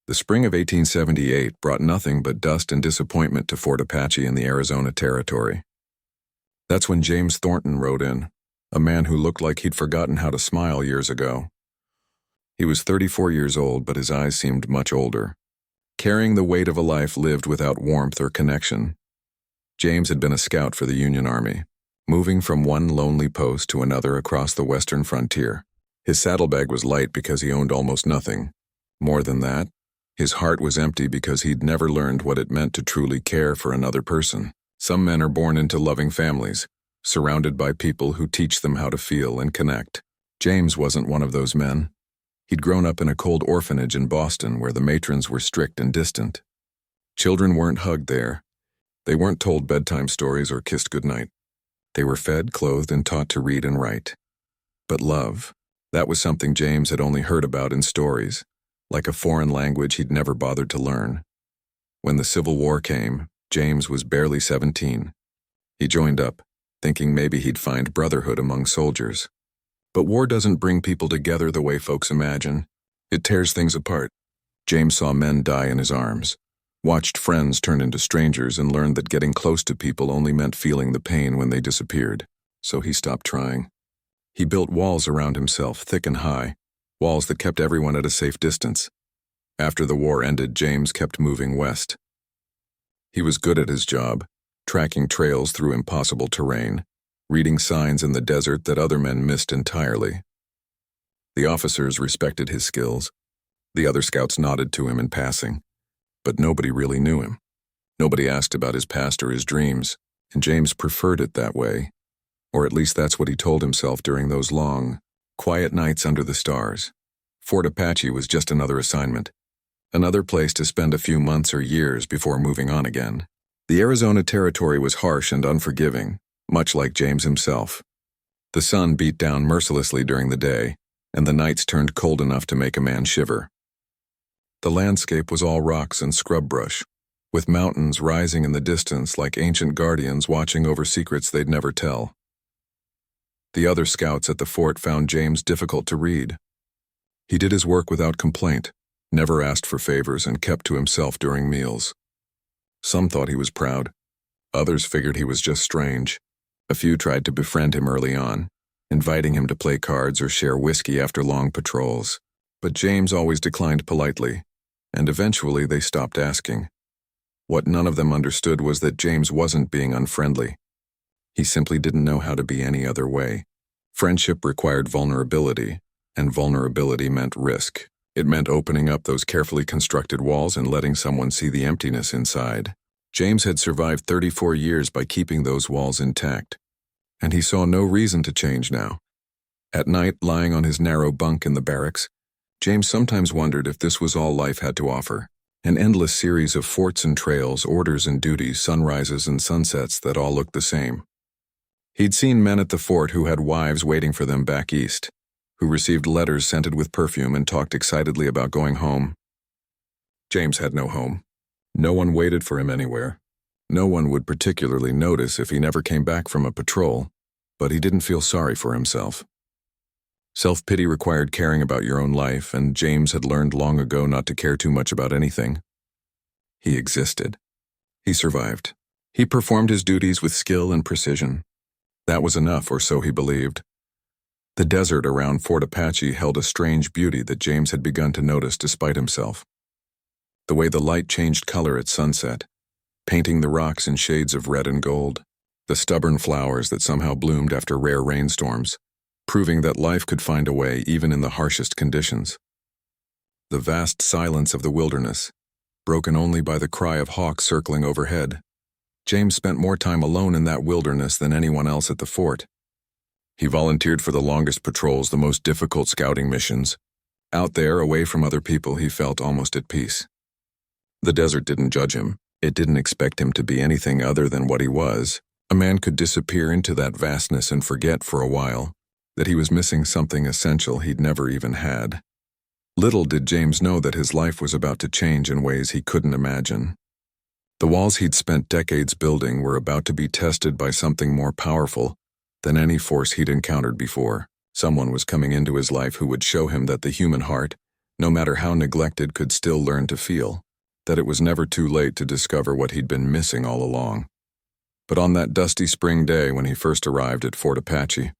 The spring of 1878 brought nothing but dust and disappointment to Fort Apache in the Arizona Territory. That's when James Thornton rode in, a man who looked like he'd forgotten how to smile years ago. He was 34 years old, but his eyes seemed much older, carrying the weight of a life lived without warmth or connection. James had been a scout for the Union Army, moving from one lonely post to another across the western frontier. His saddlebag was light because he owned almost nothing. More than that, his heart was empty because he'd never learned what it meant to truly care for another person. Some men are born into loving families, surrounded by people who teach them how to feel and connect. James wasn't one of those men. He'd grown up in a cold orphanage in Boston where the matrons were strict and distant. Children weren't hugged there. They weren't told bedtime stories or kissed goodnight. They were fed, clothed, and taught to read and write. But love, that was something James had only heard about in stories, like a foreign language he'd never bothered to learn. When the Civil War came, James was barely 17. He joined up, thinking maybe he'd find brotherhood among soldiers. But war doesn't bring people together the way folks imagine. It tears things apart. James saw men die in his arms, watched friends turn into strangers, and learned that getting close to people only meant feeling the pain when they disappeared. So he stopped trying. He built walls around himself, thick and high, walls that kept everyone at a safe distance. After the war ended, James kept moving west. He was good at his job, tracking trails through impossible terrain, reading signs in the desert that other men missed entirely. The officers respected his skills. The other scouts nodded to him in passing. But nobody really knew him. Nobody asked about his past or his dreams, and James preferred it that way. Or at least that's what he told himself during those long, quiet nights under the stars. Fort Apache was just another assignment, another place to spend a few months or years before moving on again. The Arizona Territory was harsh and unforgiving, much like James himself. The sun beat down mercilessly during the day, and the nights turned cold enough to make a man shiver. The landscape was all rocks and scrub brush, with mountains rising in the distance like ancient guardians watching over secrets they'd never tell. The other scouts at the fort found James difficult to read. He did his work without complaint, never asked for favors, and kept to himself during meals. Some thought he was proud. Others figured he was just strange. A few tried to befriend him early on, inviting him to play cards or share whiskey after long patrols. But James always declined politely, and eventually they stopped asking. What none of them understood was that James wasn't being unfriendly. He simply didn't know how to be any other way. Friendship required vulnerability, and vulnerability meant risk. It meant opening up those carefully constructed walls and letting someone see the emptiness inside. James had survived 34 years by keeping those walls intact, and he saw no reason to change now. At night, lying on his narrow bunk in the barracks, James sometimes wondered if this was all life had to offer. An endless series of forts and trails, orders and duties, sunrises and sunsets that all looked the same. He'd seen men at the fort who had wives waiting for them back east, who received letters scented with perfume and talked excitedly about going home. James had no home. No one waited for him anywhere. No one would particularly notice if he never came back from a patrol, but he didn't feel sorry for himself. Self-pity required caring about your own life, and James had learned long ago not to care too much about anything. He existed. He survived. He performed his duties with skill and precision. That was enough, or so he believed. The desert around Fort Apache held a strange beauty that James had begun to notice despite himself. The way the light changed color at sunset, painting the rocks in shades of red and gold, the stubborn flowers that somehow bloomed after rare rainstorms, proving that life could find a way even in the harshest conditions. The vast silence of the wilderness, broken only by the cry of hawks circling overhead. James spent more time alone in that wilderness than anyone else at the fort. He volunteered for the longest patrols, the most difficult scouting missions. Out there, away from other people, he felt almost at peace. The desert didn't judge him. It didn't expect him to be anything other than what he was. A man could disappear into that vastness and forget for a while that he was missing something essential he'd never even had. Little did James know that his life was about to change in ways he couldn't imagine. The walls he'd spent decades building were about to be tested by something more powerful than any force he'd encountered before. Someone was coming into his life who would show him that the human heart, no matter how neglected, could still learn to feel, that it was never too late to discover what he'd been missing all along. But on that dusty spring day when he first arrived at Fort Apache,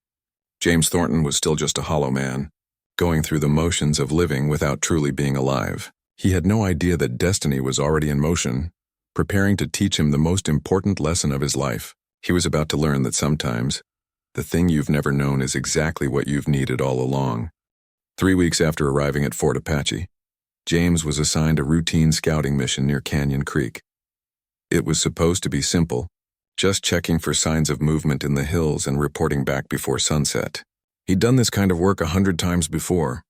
James Thornton was still just a hollow man, going through the motions of living without truly being alive. He had no idea that destiny was already in motion, preparing to teach him the most important lesson of his life. He was about to learn that sometimes, the thing you've never known is exactly what you've needed all along. 3 weeks after arriving at Fort Apache, James was assigned a routine scouting mission near Canyon Creek. It was supposed to be simple, just checking for signs of movement in the hills and reporting back before sunset. He'd done this kind of work 100 times before,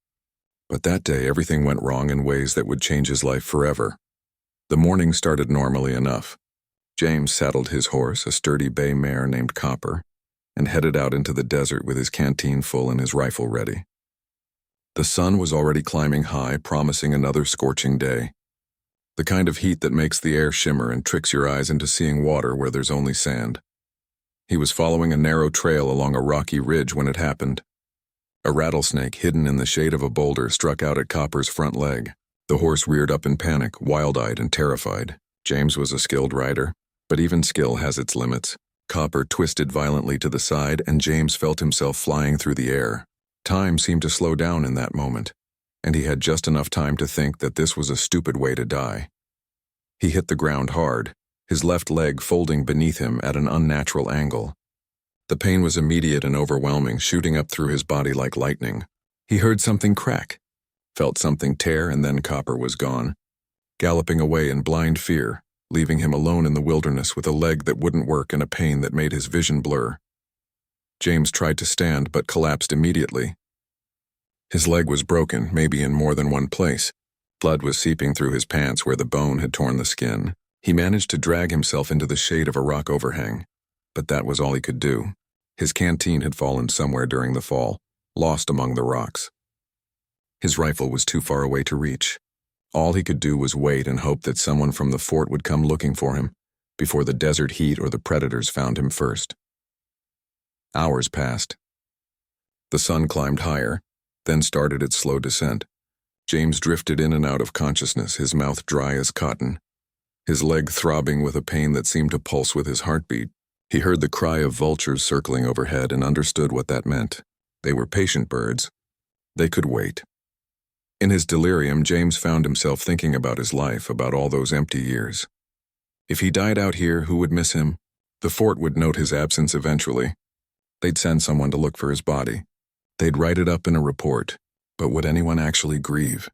but that day everything went wrong in ways that would change his life forever. The morning started normally enough. James saddled his horse, a sturdy bay mare named Copper, and headed out into the desert with his canteen full and his rifle ready. The sun was already climbing high, promising another scorching day. The kind of heat that makes the air shimmer and tricks your eyes into seeing water where there's only sand. He was following a narrow trail along a rocky ridge when it happened. A rattlesnake hidden in the shade of a boulder struck out at Copper's front leg. The horse reared up in panic, wild-eyed and terrified. James was a skilled rider, but even skill has its limits. Copper twisted violently to the side, and James felt himself flying through the air. Time seemed to slow down in that moment, and he had just enough time to think that this was a stupid way to die. He hit the ground hard, his left leg folding beneath him at an unnatural angle. The pain was immediate and overwhelming, shooting up through his body like lightning. He heard something crack, felt something tear, and then Copper was gone, galloping away in blind fear, leaving him alone in the wilderness with a leg that wouldn't work and a pain that made his vision blur. James tried to stand but collapsed immediately. His leg was broken, maybe in more than one place. Blood was seeping through his pants where the bone had torn the skin. He managed to drag himself into the shade of a rock overhang, but that was all he could do. His canteen had fallen somewhere during the fall, lost among the rocks. His rifle was too far away to reach. All he could do was wait and hope that someone from the fort would come looking for him before the desert heat or the predators found him first. Hours passed. The sun climbed higher, then started its slow descent. James drifted in and out of consciousness, his mouth dry as cotton, his leg throbbing with a pain that seemed to pulse with his heartbeat. He heard the cry of vultures circling overhead and understood what that meant. They were patient birds. They could wait. In his delirium, James found himself thinking about his life, about all those empty years. If he died out here, who would miss him? The fort would note his absence eventually. They'd send someone to look for his body. They'd write it up in a report. But would anyone actually grieve?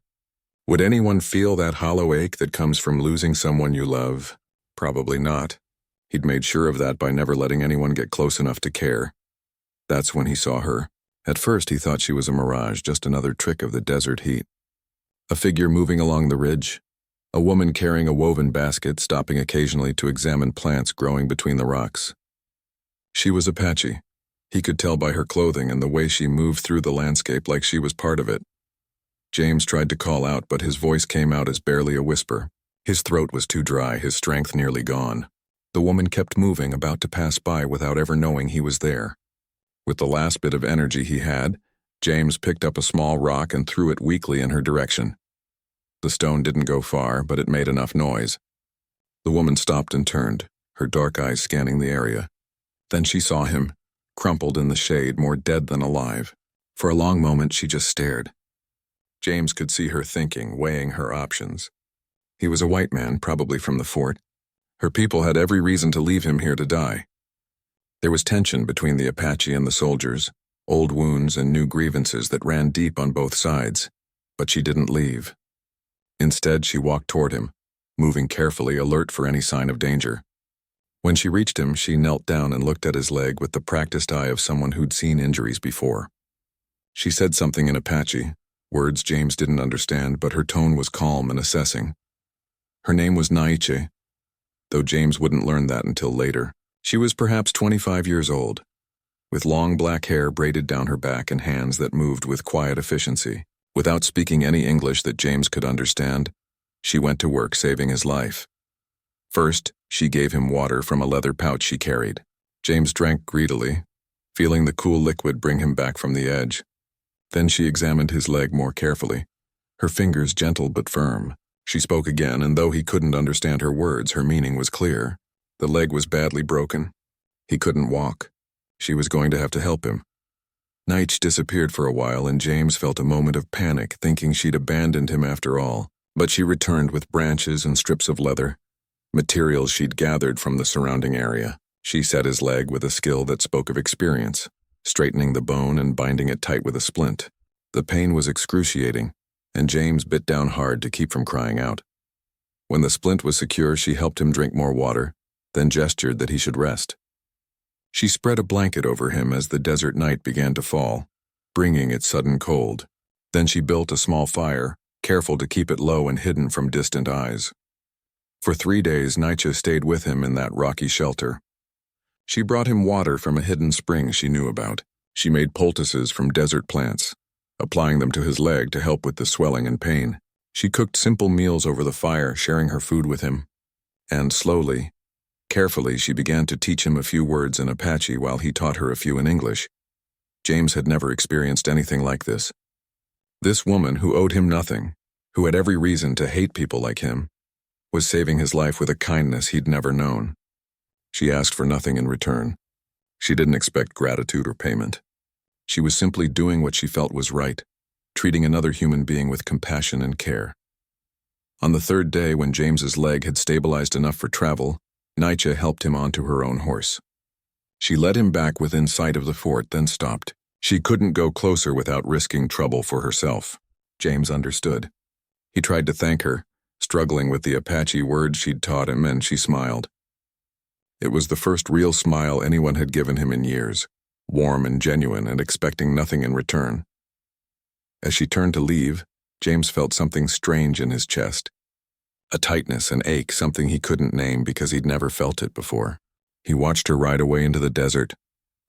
Would anyone feel that hollow ache that comes from losing someone you love? Probably not. He'd made sure of that by never letting anyone get close enough to care. That's when he saw her. At first he thought she was a mirage, just another trick of the desert heat. A figure moving along the ridge. A woman carrying a woven basket, stopping occasionally to examine plants growing between the rocks. She was Apache. He could tell by her clothing and the way she moved through the landscape like she was part of it. James tried to call out, but his voice came out as barely a whisper. His throat was too dry, his strength nearly gone. The woman kept moving, about to pass by without ever knowing he was there. With the last bit of energy he had, James picked up a small rock and threw it weakly in her direction. The stone didn't go far, but it made enough noise. The woman stopped and turned, her dark eyes scanning the area. Then she saw him, crumpled in the shade, more dead than alive. For a long moment she just stared. James could see her thinking, weighing her options. He was a white man, probably from the fort. Her people had every reason to leave him here to die. There was tension between the Apache and the soldiers, old wounds and new grievances that ran deep on both sides. But she didn't leave. Instead, she walked toward him, moving carefully, alert for any sign of danger. When she reached him, she knelt down and looked at his leg with the practiced eye of someone who'd seen injuries before. She said something in Apache, words James didn't understand, but her tone was calm and assessing. Her name was Naiche, though James wouldn't learn that until later. She was perhaps 25 years old, with long black hair braided down her back and hands that moved with quiet efficiency. Without speaking any English that James could understand, she went to work saving his life. First, she gave him water from a leather pouch she carried. James drank greedily, feeling the cool liquid bring him back from the edge. Then she examined his leg more carefully, her fingers gentle but firm. She spoke again, and though he couldn't understand her words, her meaning was clear. The leg was badly broken. He couldn't walk. She was going to have to help him. Nietzsche disappeared for a while, and James felt a moment of panic, thinking she'd abandoned him after all. But she returned with branches and strips of leather, materials she'd gathered from the surrounding area. She set his leg with a skill that spoke of experience, straightening the bone and binding it tight with a splint. The pain was excruciating, and James bit down hard to keep from crying out. When the splint was secure, she helped him drink more water, then gestured that he should rest. She spread a blanket over him as the desert night began to fall, bringing its sudden cold. Then she built a small fire, careful to keep it low and hidden from distant eyes. For 3 days, Nietzsche stayed with him in that rocky shelter. She brought him water from a hidden spring she knew about. She made poultices from desert plants, applying them to his leg to help with the swelling and pain. She cooked simple meals over the fire, sharing her food with him. And slowly, carefully, she began to teach him a few words in Apache while he taught her a few in English. James had never experienced anything like this. This woman, who owed him nothing, who had every reason to hate people like him, was saving his life with a kindness he'd never known. She asked for nothing in return. She didn't expect gratitude or payment. She was simply doing what she felt was right, treating another human being with compassion and care. On the 3rd day, when James's leg had stabilized enough for travel, Nietzsche helped him onto her own horse. She led him back within sight of the fort, then stopped. She couldn't go closer without risking trouble for herself. James understood. He tried to thank her, struggling with the Apache words she'd taught him, and she smiled. It was the first real smile anyone had given him in years, warm and genuine and expecting nothing in return. As she turned to leave, James felt something strange in his chest. A tightness, an ache, something he couldn't name because he'd never felt it before. He watched her ride away into the desert,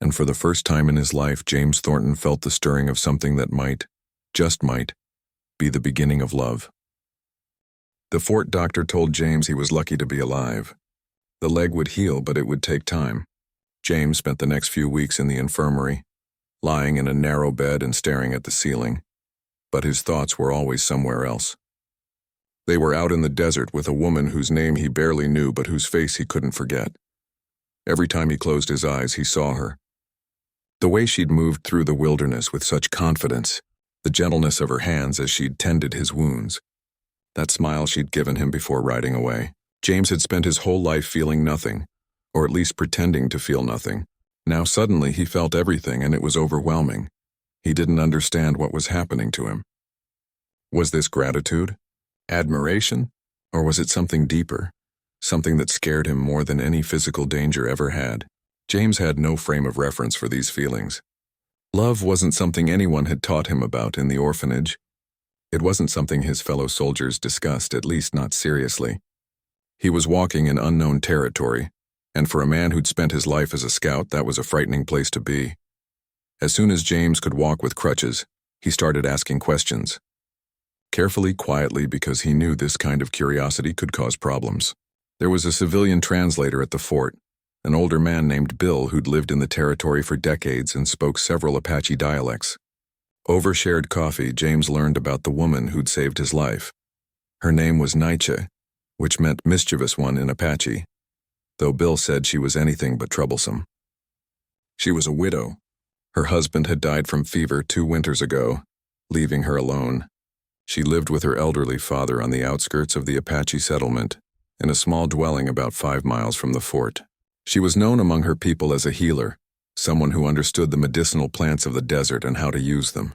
and for the first time in his life, James Thornton felt the stirring of something that might, just might, be the beginning of love. The fort doctor told James he was lucky to be alive. The leg would heal, but it would take time. James spent the next few weeks in the infirmary, lying in a narrow bed and staring at the ceiling. But his thoughts were always somewhere else. They were out in the desert with a woman whose name he barely knew but whose face he couldn't forget. Every time he closed his eyes, he saw her. The way she'd moved through the wilderness with such confidence, the gentleness of her hands as she'd tended his wounds, that smile she'd given him before riding away. James had spent his whole life feeling nothing, or at least pretending to feel nothing. Now suddenly he felt everything, and it was overwhelming. He didn't understand what was happening to him. Was this gratitude? Admiration? Or was it something deeper? Something that scared him more than any physical danger ever had? James had no frame of reference for these feelings. Love wasn't something anyone had taught him about in the orphanage. It wasn't something his fellow soldiers discussed, at least not seriously. He was walking in unknown territory, and for a man who'd spent his life as a scout, that was a frightening place to be. As soon as James could walk with crutches, he started asking questions. Carefully, quietly, because he knew this kind of curiosity could cause problems. There was a civilian translator at the fort, an older man named Bill who'd lived in the territory for decades and spoke several Apache dialects. Over shared coffee, James learned about the woman who'd saved his life. Her name was Nietzsche, which meant mischievous one in Apache, though Bill said she was anything but troublesome. She was a widow. Her husband had died from fever 2 winters ago, leaving her alone. She lived with her elderly father on the outskirts of the Apache settlement, in a small dwelling about 5 miles from the fort. She was known among her people as a healer, someone who understood the medicinal plants of the desert and how to use them.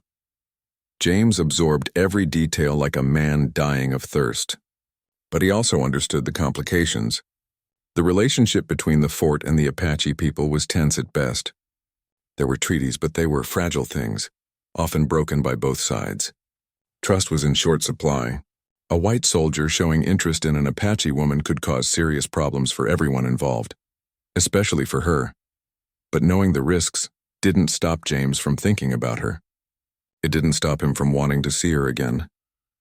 James absorbed every detail like a man dying of thirst. But he also understood the complications. The relationship between the fort and the Apache people was tense at best. There were treaties, but they were fragile things, often broken by both sides. Trust was in short supply. A white soldier showing interest in an Apache woman could cause serious problems for everyone involved, especially for her. But knowing the risks didn't stop James from thinking about her. It didn't stop him from wanting to see her again,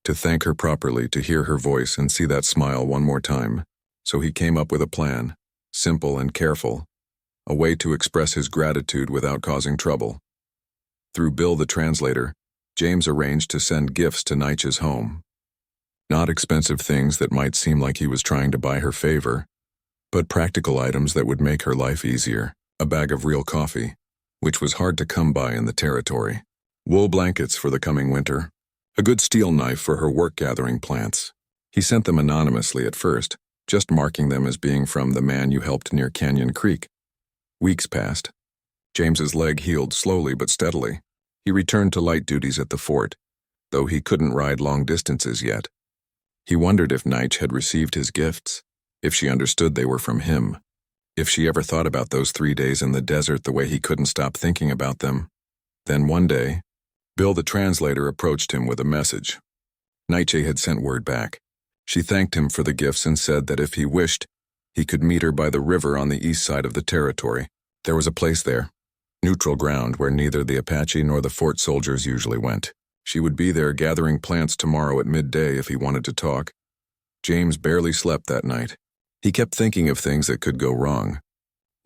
to thank her properly, to hear her voice and see that smile one more time. So he came up with a plan, simple and careful, a way to express his gratitude without causing trouble. Through Bill the translator, James arranged to send gifts to Nietzsche's home. Not expensive things that might seem like he was trying to buy her favor, but practical items that would make her life easier. A bag of real coffee, which was hard to come by in the territory. Wool blankets for the coming winter. A good steel knife for her work-gathering plants. He sent them anonymously at first, just marking them as being from the man you helped near Canyon Creek. Weeks passed. James's leg healed slowly but steadily. He returned to light duties at the fort, though he couldn't ride long distances yet. He wondered if Nietzsche had received his gifts, if she understood they were from him, if she ever thought about those 3 days in the desert the way he couldn't stop thinking about them. Then one day, Bill the translator approached him with a message. Nietzsche had sent word back. She thanked him for the gifts and said that if he wished, he could meet her by the river on the east side of the territory. There was a place there, neutral ground where neither the Apache nor the fort soldiers usually went. She would be there gathering plants tomorrow at midday if he wanted to talk. James barely slept that night. He kept thinking of things that could go wrong.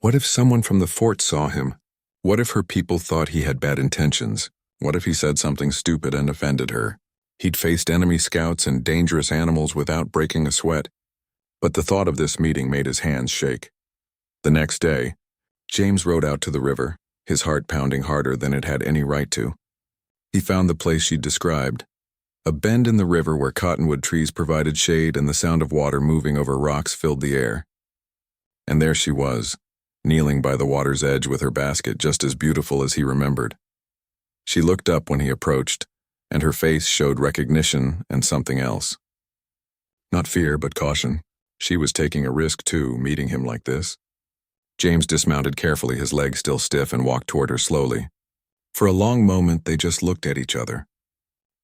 What if someone from the fort saw him? What if her people thought he had bad intentions? What if he said something stupid and offended her? He'd faced enemy scouts and dangerous animals without breaking a sweat. But the thought of this meeting made his hands shake. The next day, James rode out to the river, his heart pounding harder than it had any right to. He found the place she'd described, a bend in the river where cottonwood trees provided shade and the sound of water moving over rocks filled the air. And there she was, kneeling by the water's edge with her basket just as beautiful as he remembered. She looked up when he approached, and her face showed recognition and something else. Not fear, but caution. She was taking a risk too, meeting him like this. James dismounted carefully, his legs still stiff, and walked toward her slowly. For a long moment, they just looked at each other.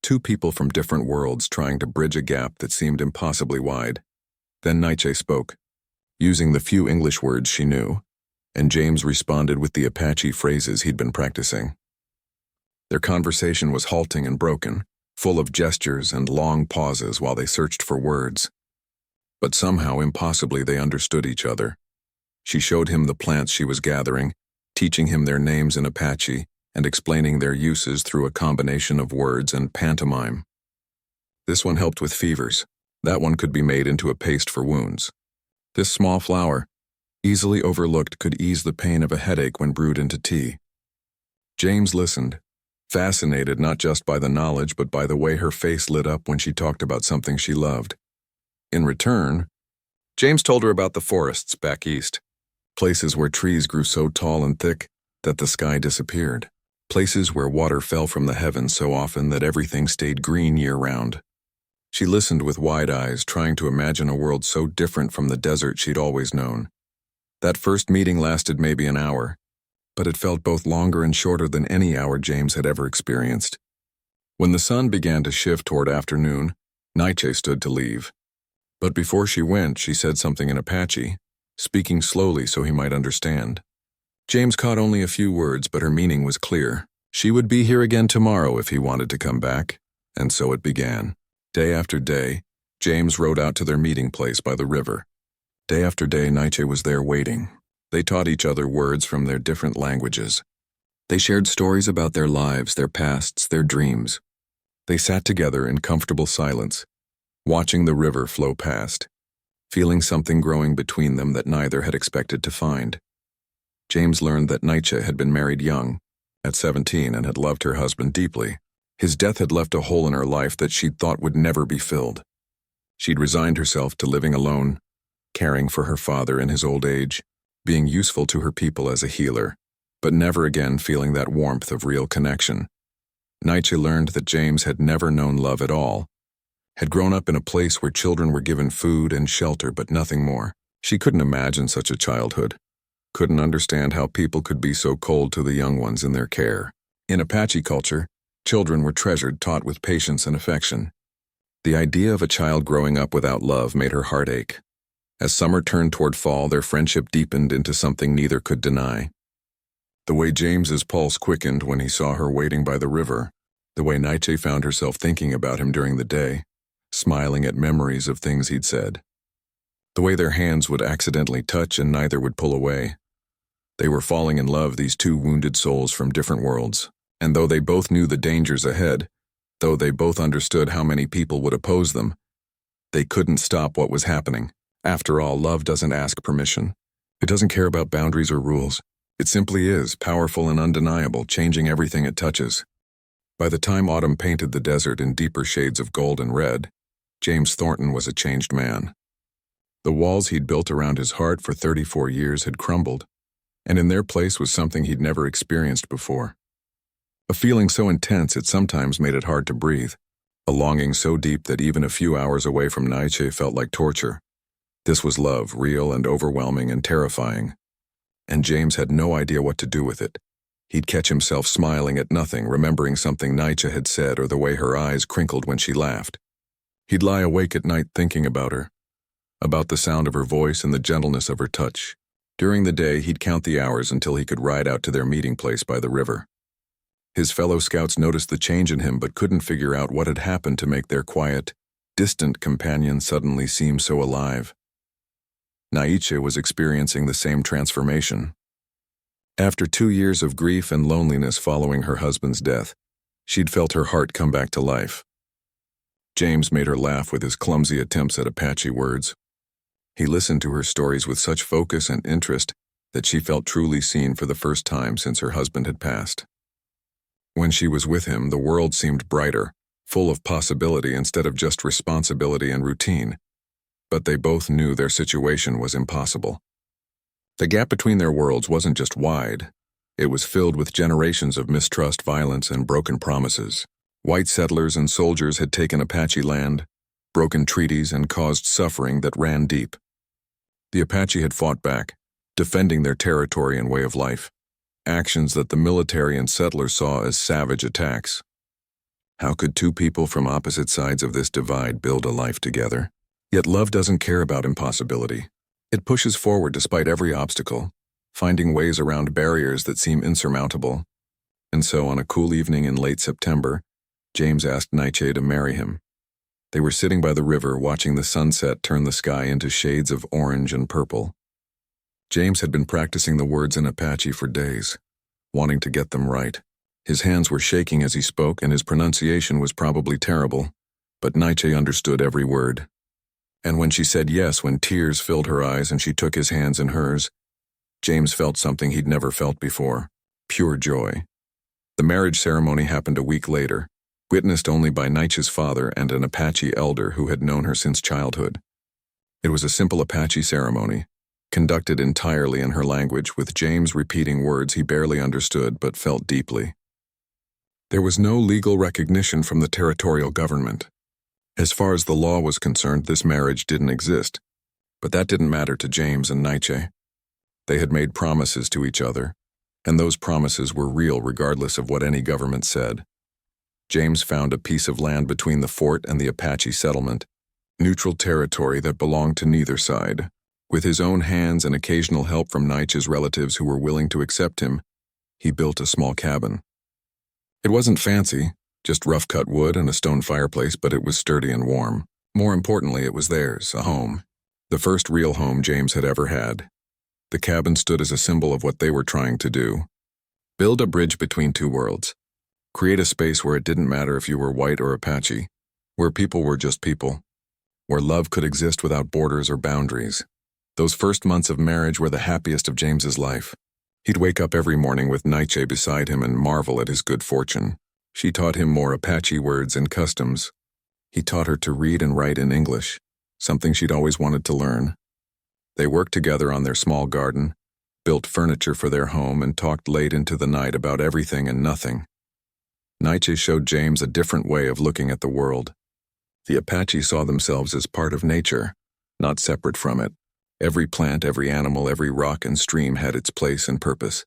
Two people from different worlds trying to bridge a gap that seemed impossibly wide. Then Nietzsche spoke, using the few English words she knew, and James responded with the Apache phrases he'd been practicing. Their conversation was halting and broken, full of gestures and long pauses while they searched for words. But somehow, impossibly, they understood each other. She showed him the plants she was gathering, teaching him their names in Apache, and explaining their uses through a combination of words and pantomime. This one helped with fevers. That one could be made into a paste for wounds. This small flower, easily overlooked, could ease the pain of a headache when brewed into tea. James listened, fascinated not just by the knowledge but by the way her face lit up when she talked about something she loved. In return, James told her about the forests back east, places where trees grew so tall and thick that the sky disappeared. Places where water fell from the heavens so often that everything stayed green year-round. She listened with wide eyes, trying to imagine a world so different from the desert she'd always known. That first meeting lasted maybe an hour, but it felt both longer and shorter than any hour James had ever experienced. When the sun began to shift toward afternoon, Nietzsche stood to leave. But before she went, she said something in Apache, speaking slowly so he might understand. James caught only a few words, but her meaning was clear. She would be here again tomorrow if he wanted to come back, and so it began. Day after day, James rode out to their meeting place by the river. Day after day, Nietzsche was there waiting. They taught each other words from their different languages. They shared stories about their lives, their pasts, their dreams. They sat together in comfortable silence, watching the river flow past, feeling something growing between them that neither had expected to find. James learned that Nietzsche had been married young, at 17, and had loved her husband deeply. His death had left a hole in her life that she'd thought would never be filled. She'd resigned herself to living alone, caring for her father in his old age, being useful to her people as a healer, but never again feeling that warmth of real connection. Nietzsche learned that James had never known love at all, had grown up in a place where children were given food and shelter but nothing more. She couldn't imagine such a childhood. Couldn't understand how people could be so cold to the young ones in their care. In Apache culture, children were treasured, taught with patience and affection. The idea of a child growing up without love made her heart ache. As summer turned toward fall, their friendship deepened into something neither could deny. The way James's pulse quickened when he saw her waiting by the river, the way Nietzsche found herself thinking about him during the day, smiling at memories of things he'd said. The way their hands would accidentally touch and neither would pull away. They were falling in love, these two wounded souls from different worlds, and though they both knew the dangers ahead, Though they both understood how many people would oppose them, they couldn't stop what was happening. After all, love doesn't ask permission. It doesn't care about boundaries or rules. It simply is, powerful and undeniable, changing everything it touches. By the time autumn painted the desert in deeper shades of gold and red, James Thornton was a changed man. The walls he'd built around his heart for 34 years had crumbled, and in their place was something he'd never experienced before. A feeling so intense it sometimes made it hard to breathe, a longing so deep that even a few hours away from Nietzsche felt like torture. This was love, real and overwhelming and terrifying. And James had no idea what to do with it. He'd catch himself smiling at nothing, remembering something Nietzsche had said or the way her eyes crinkled when she laughed. He'd lie awake at night thinking about her, about the sound of her voice and the gentleness of her touch. During the day, he'd count the hours until he could ride out to their meeting place by the river. His fellow scouts noticed the change in him but couldn't figure out what had happened to make their quiet, distant companion suddenly seem so alive. Nietzsche was experiencing the same transformation. After 2 years of grief and loneliness following her husband's death, she'd felt her heart come back to life. James made her laugh with his clumsy attempts at Apache words. He listened to her stories with such focus and interest that she felt truly seen for the first time since her husband had passed. When she was with him, the world seemed brighter, full of possibility instead of just responsibility and routine. But they both knew their situation was impossible. The gap between their worlds wasn't just wide, it was filled with generations of mistrust, violence, and broken promises. White settlers and soldiers had taken Apache land, broken treaties, and caused suffering that ran deep. The Apache had fought back, defending their territory and way of life, actions that the military and settlers saw as savage attacks. How could two people from opposite sides of this divide build a life together? Yet love doesn't care about impossibility. It pushes forward despite every obstacle, finding ways around barriers that seem insurmountable. And so, on a cool evening in late September, James asked Nietzsche to marry him. They were sitting by the river, watching the sunset turn the sky into shades of orange and purple. James had been practicing the words in Apache for days, wanting to get them right. His hands were shaking as he spoke, and his pronunciation was probably terrible, but Nietzsche understood every word. And when she said yes, when tears filled her eyes and she took his hands in hers, James felt something he'd never felt before, pure joy. The marriage ceremony happened a week later, witnessed only by Nietzsche's father and an Apache elder who had known her since childhood. It was a simple Apache ceremony, conducted entirely in her language, with James repeating words he barely understood but felt deeply. There was no legal recognition from the territorial government. As far as the law was concerned, this marriage didn't exist, but that didn't matter to James and Nietzsche. They had made promises to each other, and those promises were real regardless of what any government said. James found a piece of land between the fort and the Apache settlement, neutral territory that belonged to neither side. With his own hands and occasional help from Nietzsche's relatives who were willing to accept him, he built a small cabin. It wasn't fancy, just rough-cut wood and a stone fireplace, but it was sturdy and warm. More importantly, it was theirs, a home. The first real home James had ever had. The cabin stood as a symbol of what they were trying to do. Build a bridge between two worlds. Create a space where it didn't matter if you were white or Apache, where people were just people, where love could exist without borders or boundaries. Those first months of marriage were the happiest of James's life. He'd wake up every morning with Nietzsche beside him and marvel at his good fortune. She taught him more Apache words and customs. He taught her to read and write in English, something she'd always wanted to learn. They worked together on their small garden, built furniture for their home, and talked late into the night about everything and nothing. Nietzsche showed James a different way of looking at the world. The Apache saw themselves as part of nature, not separate from it. Every plant, every animal, every rock and stream had its place and purpose.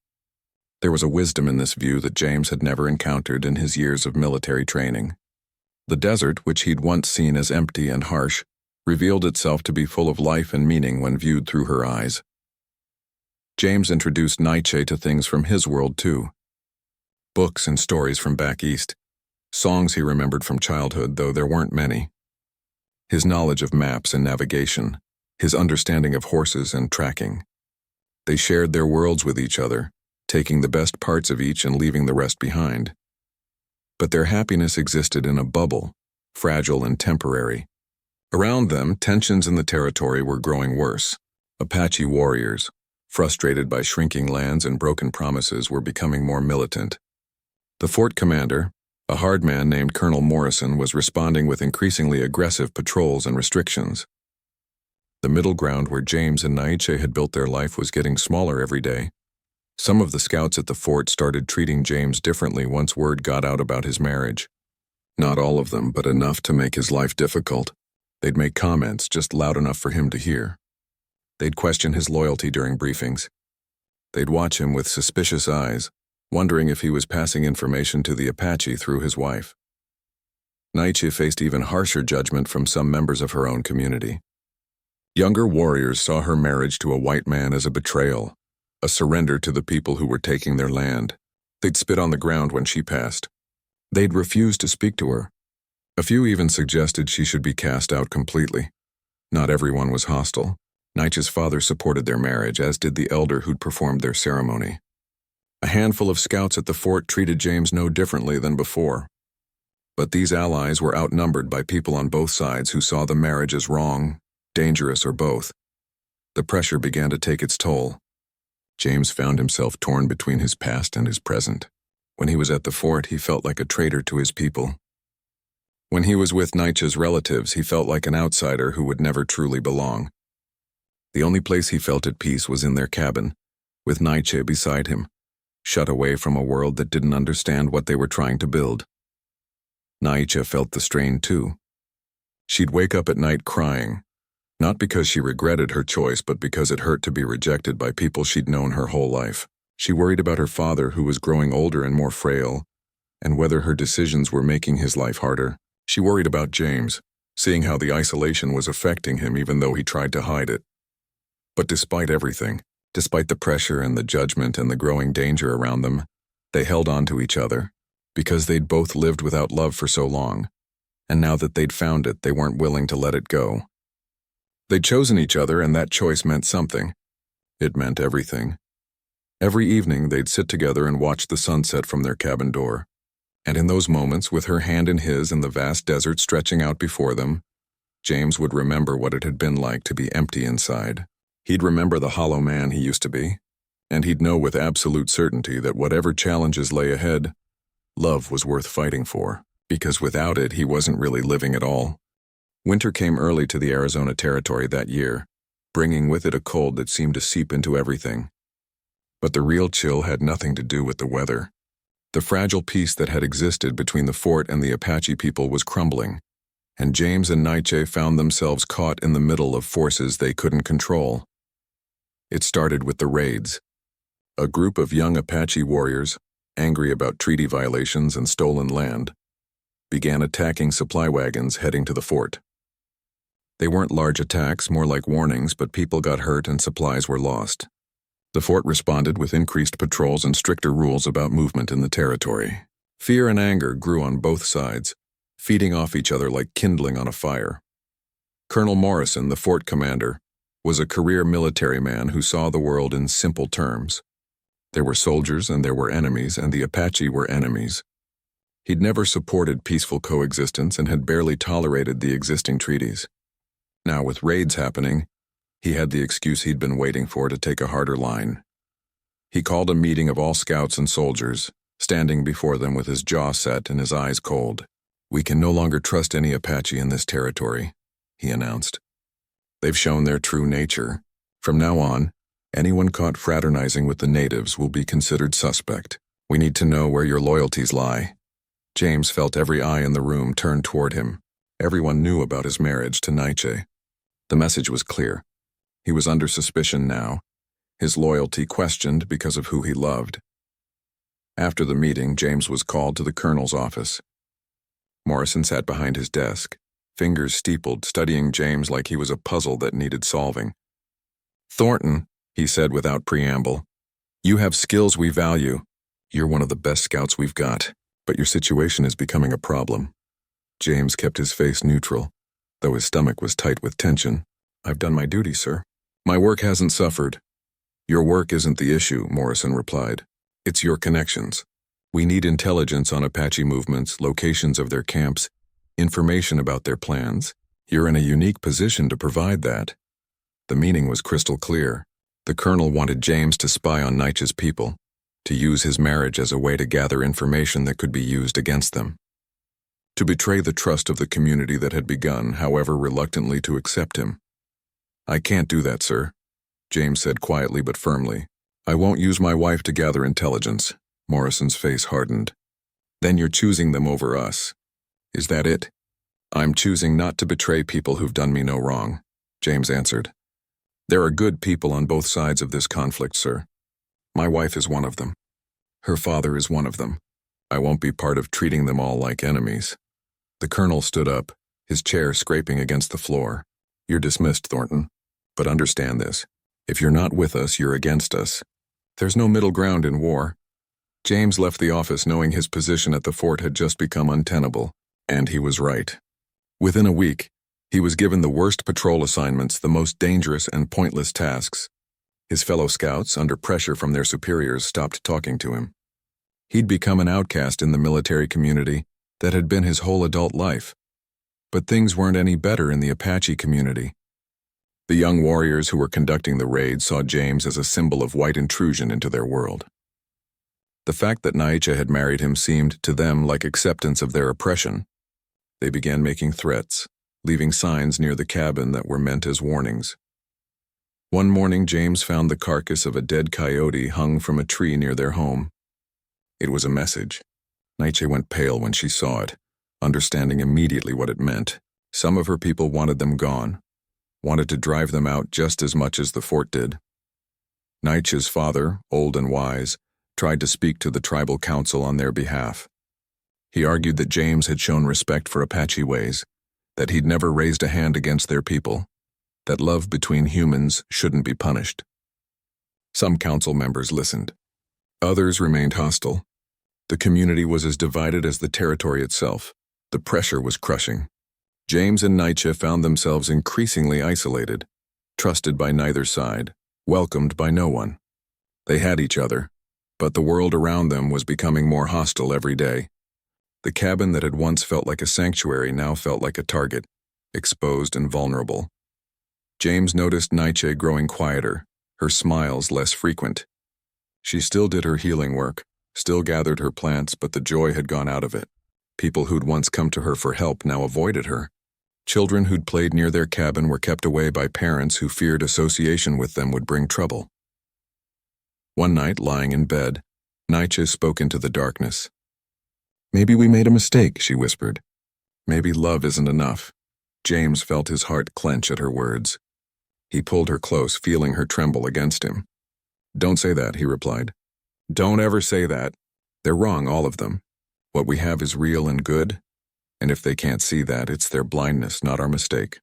There was a wisdom in this view that James had never encountered in his years of military training. The desert, which he'd once seen as empty and harsh, revealed itself to be full of life and meaning when viewed through her eyes. James introduced Nietzsche to things from his world too. Books and stories from back east, songs he remembered from childhood, though there weren't many. His knowledge of maps and navigation, his understanding of horses and tracking. They shared their worlds with each other, taking the best parts of each and leaving the rest behind. But their happiness existed in a bubble, fragile and temporary. Around them, tensions in the territory were growing worse. Apache warriors, frustrated by shrinking lands and broken promises, were becoming more militant. The fort commander, a hard man named Colonel Morrison, was responding with increasingly aggressive patrols and restrictions. The middle ground where James and Naiche had built their life was getting smaller every day. Some of the scouts at the fort started treating James differently once word got out about his marriage. Not all of them, but enough to make his life difficult. They'd make comments just loud enough for him to hear. They'd question his loyalty during briefings. They'd watch him with suspicious eyes, wondering if he was passing information to the Apache through his wife. Naiche faced even harsher judgment from some members of her own community. Younger warriors saw her marriage to a white man as a betrayal, a surrender to the people who were taking their land. They'd spit on the ground when she passed. They'd refuse to speak to her. A few even suggested she should be cast out completely. Not everyone was hostile. Naiche's father supported their marriage, as did the elder who'd performed their ceremony. A handful of scouts at the fort treated James no differently than before. But these allies were outnumbered by people on both sides who saw the marriage as wrong, dangerous, or both. The pressure began to take its toll. James found himself torn between his past and his present. When he was at the fort, he felt like a traitor to his people. When he was with Naiche's relatives, he felt like an outsider who would never truly belong. The only place he felt at peace was in their cabin, with Naiche beside him, shut away from a world that didn't understand what they were trying to build. Naiche felt the strain too. She'd wake up at night crying, not because she regretted her choice, but because it hurt to be rejected by people she'd known her whole life. She worried about her father, who was growing older and more frail, and whether her decisions were making his life harder. She worried about James, seeing how the isolation was affecting him even though he tried to hide it. But despite everything, despite the pressure and the judgment and the growing danger around them, they held on to each other, because they'd both lived without love for so long, and now that they'd found it, they weren't willing to let it go. They'd chosen each other, and that choice meant something. It meant everything. Every evening, they'd sit together and watch the sunset from their cabin door. And in those moments, with her hand in his and the vast desert stretching out before them, James would remember what it had been like to be empty inside. He'd remember the hollow man he used to be, and he'd know with absolute certainty that whatever challenges lay ahead, love was worth fighting for, because without it, he wasn't really living at all. Winter came early to the Arizona territory that year, bringing with it a cold that seemed to seep into everything. But the real chill had nothing to do with the weather. The fragile peace that had existed between the fort and the Apache people was crumbling, and James and Naiche found themselves caught in the middle of forces they couldn't control. It started with the raids. A group of young Apache warriors, angry about treaty violations and stolen land, began attacking supply wagons heading to the fort. They weren't large attacks, more like warnings, but people got hurt and supplies were lost. The fort responded with increased patrols and stricter rules about movement in the territory. Fear and anger grew on both sides, feeding off each other like kindling on a fire. Colonel Morrison, the fort commander, was a career military man who saw the world in simple terms. There were soldiers and there were enemies, and the Apache were enemies. He'd never supported peaceful coexistence and had barely tolerated the existing treaties. Now, with raids happening, he had the excuse he'd been waiting for to take a harder line. He called a meeting of all scouts and soldiers, standing before them with his jaw set and his eyes cold. "We can no longer trust any Apache in this territory," he announced. "They've shown their true nature. From now on, anyone caught fraternizing with the natives will be considered suspect. We need to know where your loyalties lie." James felt every eye in the room turn toward him. Everyone knew about his marriage to Naiche. The message was clear. He was under suspicion now, his loyalty questioned because of who he loved. After the meeting, James was called to the colonel's office. Morrison sat behind his desk, fingers steepled, studying James like he was a puzzle that needed solving. "Thornton," he said without preamble, "you have skills we value. You're one of the best scouts we've got, but your situation is becoming a problem." James kept his face neutral, though his stomach was tight with tension. "I've done my duty, sir." "My work hasn't suffered." "Your work isn't the issue," Morrison replied. "It's your connections. We need intelligence on Apache movements, locations of their camps, information about their plans. You're in a unique position to provide that." The meaning was crystal clear. The colonel wanted James to spy on Nietzsche's people, to use his marriage as a way to gather information that could be used against them. To betray the trust of the community that had begun, however reluctantly, to accept him. "I can't do that, sir," James said quietly but firmly. "I won't use my wife to gather intelligence." Morrison's face hardened. "Then you're choosing them over us. Is that it?" "I'm choosing not to betray people who've done me no wrong," James answered. "There are good people on both sides of this conflict, sir. My wife is one of them. Her father is one of them. I won't be part of treating them all like enemies." The colonel stood up, his chair scraping against the floor. "You're dismissed, Thornton. But understand this. If you're not with us, you're against us. There's no middle ground in war." James left the office knowing his position at the fort had just become untenable, and he was right. Within a week, he was given the worst patrol assignments, the most dangerous and pointless tasks. His fellow scouts, under pressure from their superiors, stopped talking to him. He'd become an outcast in the military community that had been his whole adult life. But things weren't any better in the Apache community. The young warriors who were conducting the raid saw James as a symbol of white intrusion into their world. The fact that Nietzsche had married him seemed to them like acceptance of their oppression. They began making threats, leaving signs near the cabin that were meant as warnings. One morning, James found the carcass of a dead coyote hung from a tree near their home. It was a message. Nietzsche went pale when she saw it, understanding immediately what it meant. Some of her people wanted them gone, wanted to drive them out just as much as the fort did. Nietzsche's father, old and wise, tried to speak to the tribal council on their behalf. He argued that James had shown respect for Apache ways, that he'd never raised a hand against their people, that love between humans shouldn't be punished. Some council members listened. Others remained hostile. The community was as divided as the territory itself. The pressure was crushing. James and Nietzsche found themselves increasingly isolated, trusted by neither side, welcomed by no one. They had each other, but the world around them was becoming more hostile every day. The cabin that had once felt like a sanctuary now felt like a target, exposed and vulnerable. James noticed Nietzsche growing quieter, her smiles less frequent. She still did her healing work, still gathered her plants, but the joy had gone out of it. People who'd once come to her for help now avoided her. Children who'd played near their cabin were kept away by parents who feared association with them would bring trouble. One night, lying in bed, Nietzsche spoke into the darkness. "Maybe we made a mistake," she whispered. "Maybe love isn't enough." James felt his heart clench at her words. He pulled her close, feeling her tremble against him. "Don't say that," he replied. "Don't ever say that. They're wrong, all of them. What we have is real and good, and if they can't see that, it's their blindness, not our mistake."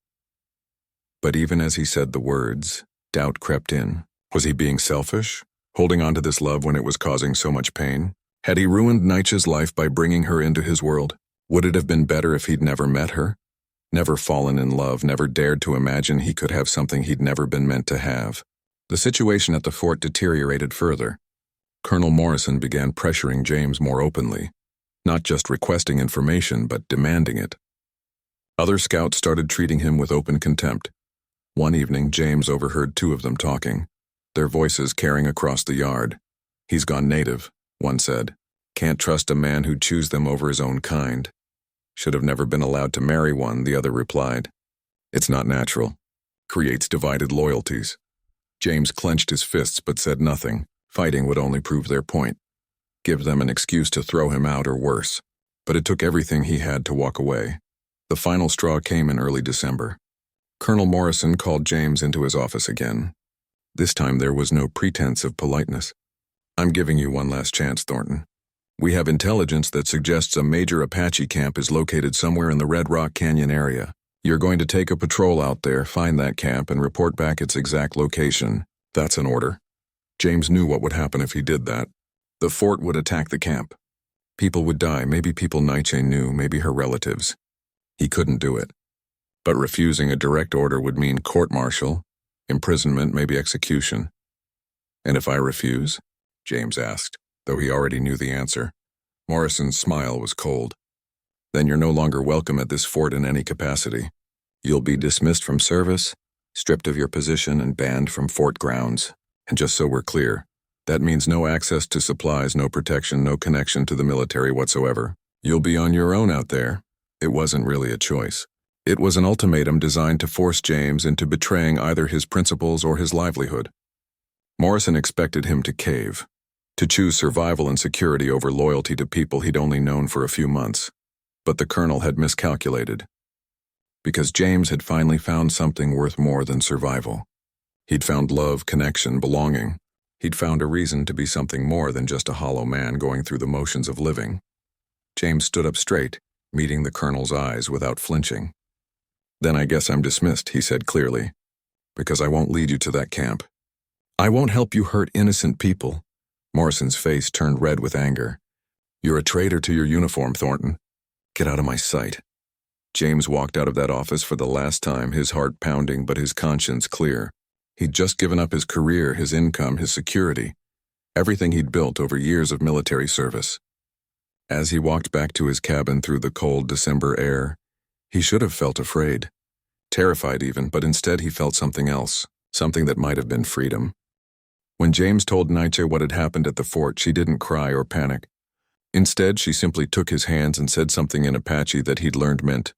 But even as he said the words, doubt crept in. Was he being selfish, holding on to this love when it was causing so much pain? Had he ruined Nietzsche's life by bringing her into his world? Would it have been better if he'd never met her? Never fallen in love, never dared to imagine he could have something he'd never been meant to have. The situation at the fort deteriorated further. Colonel Morrison began pressuring James more openly, not just requesting information, but demanding it. Other scouts started treating him with open contempt. One evening, James overheard two of them talking, their voices carrying across the yard. "He's gone native," one said. "Can't trust a man who'd choose them over his own kind. Should have never been allowed to marry one," the other replied. "It's not natural. Creates divided loyalties." James clenched his fists but said nothing. Fighting would only prove their point, give them an excuse to throw him out or worse. But it took everything he had to walk away. The final straw came in early December. Colonel Morrison called James into his office again. This time there was no pretense of politeness. "I'm giving you one last chance, Thornton. We have intelligence that suggests a major Apache camp is located somewhere in the Red Rock Canyon area. You're going to take a patrol out there, find that camp, and report back its exact location. That's an order." James knew what would happen if he did that. The fort would attack the camp. People would die, maybe people Nietzsche knew, maybe her relatives. He couldn't do it. But refusing a direct order would mean court-martial, imprisonment, maybe execution. "And if I refuse?" James asked, though he already knew the answer. Morrison's smile was cold. Then you're no longer welcome at this fort in any capacity. You'll be dismissed from service, stripped of your position, and banned from fort grounds. And just so we're clear, that means no access to supplies, no protection, no connection to the military whatsoever. You'll be on your own out there. It wasn't really a choice. It was an ultimatum designed to force James into betraying either his principles or his livelihood. Morrison expected him to cave, to choose survival and security over loyalty to people he'd only known for a few months. But the colonel had miscalculated. Because James had finally found something worth more than survival. He'd found love, connection, belonging. He'd found a reason to be something more than just a hollow man going through the motions of living. James stood up straight, meeting the colonel's eyes without flinching. "Then I guess I'm dismissed," he said clearly, "because I won't lead you to that camp. I won't help you hurt innocent people." Morrison's face turned red with anger. "You're a traitor to your uniform, Thornton. Get out of my sight." James walked out of that office for the last time, his heart pounding but his conscience clear. He'd just given up his career, his income, his security, everything he'd built over years of military service. As he walked back to his cabin through the cold December air, he should have felt afraid, terrified even, but instead he felt something else, something that might have been freedom. When James told Nietzsche what had happened at the fort, she didn't cry or panic. Instead, she simply took his hands and said something in Apache that he'd learned meant,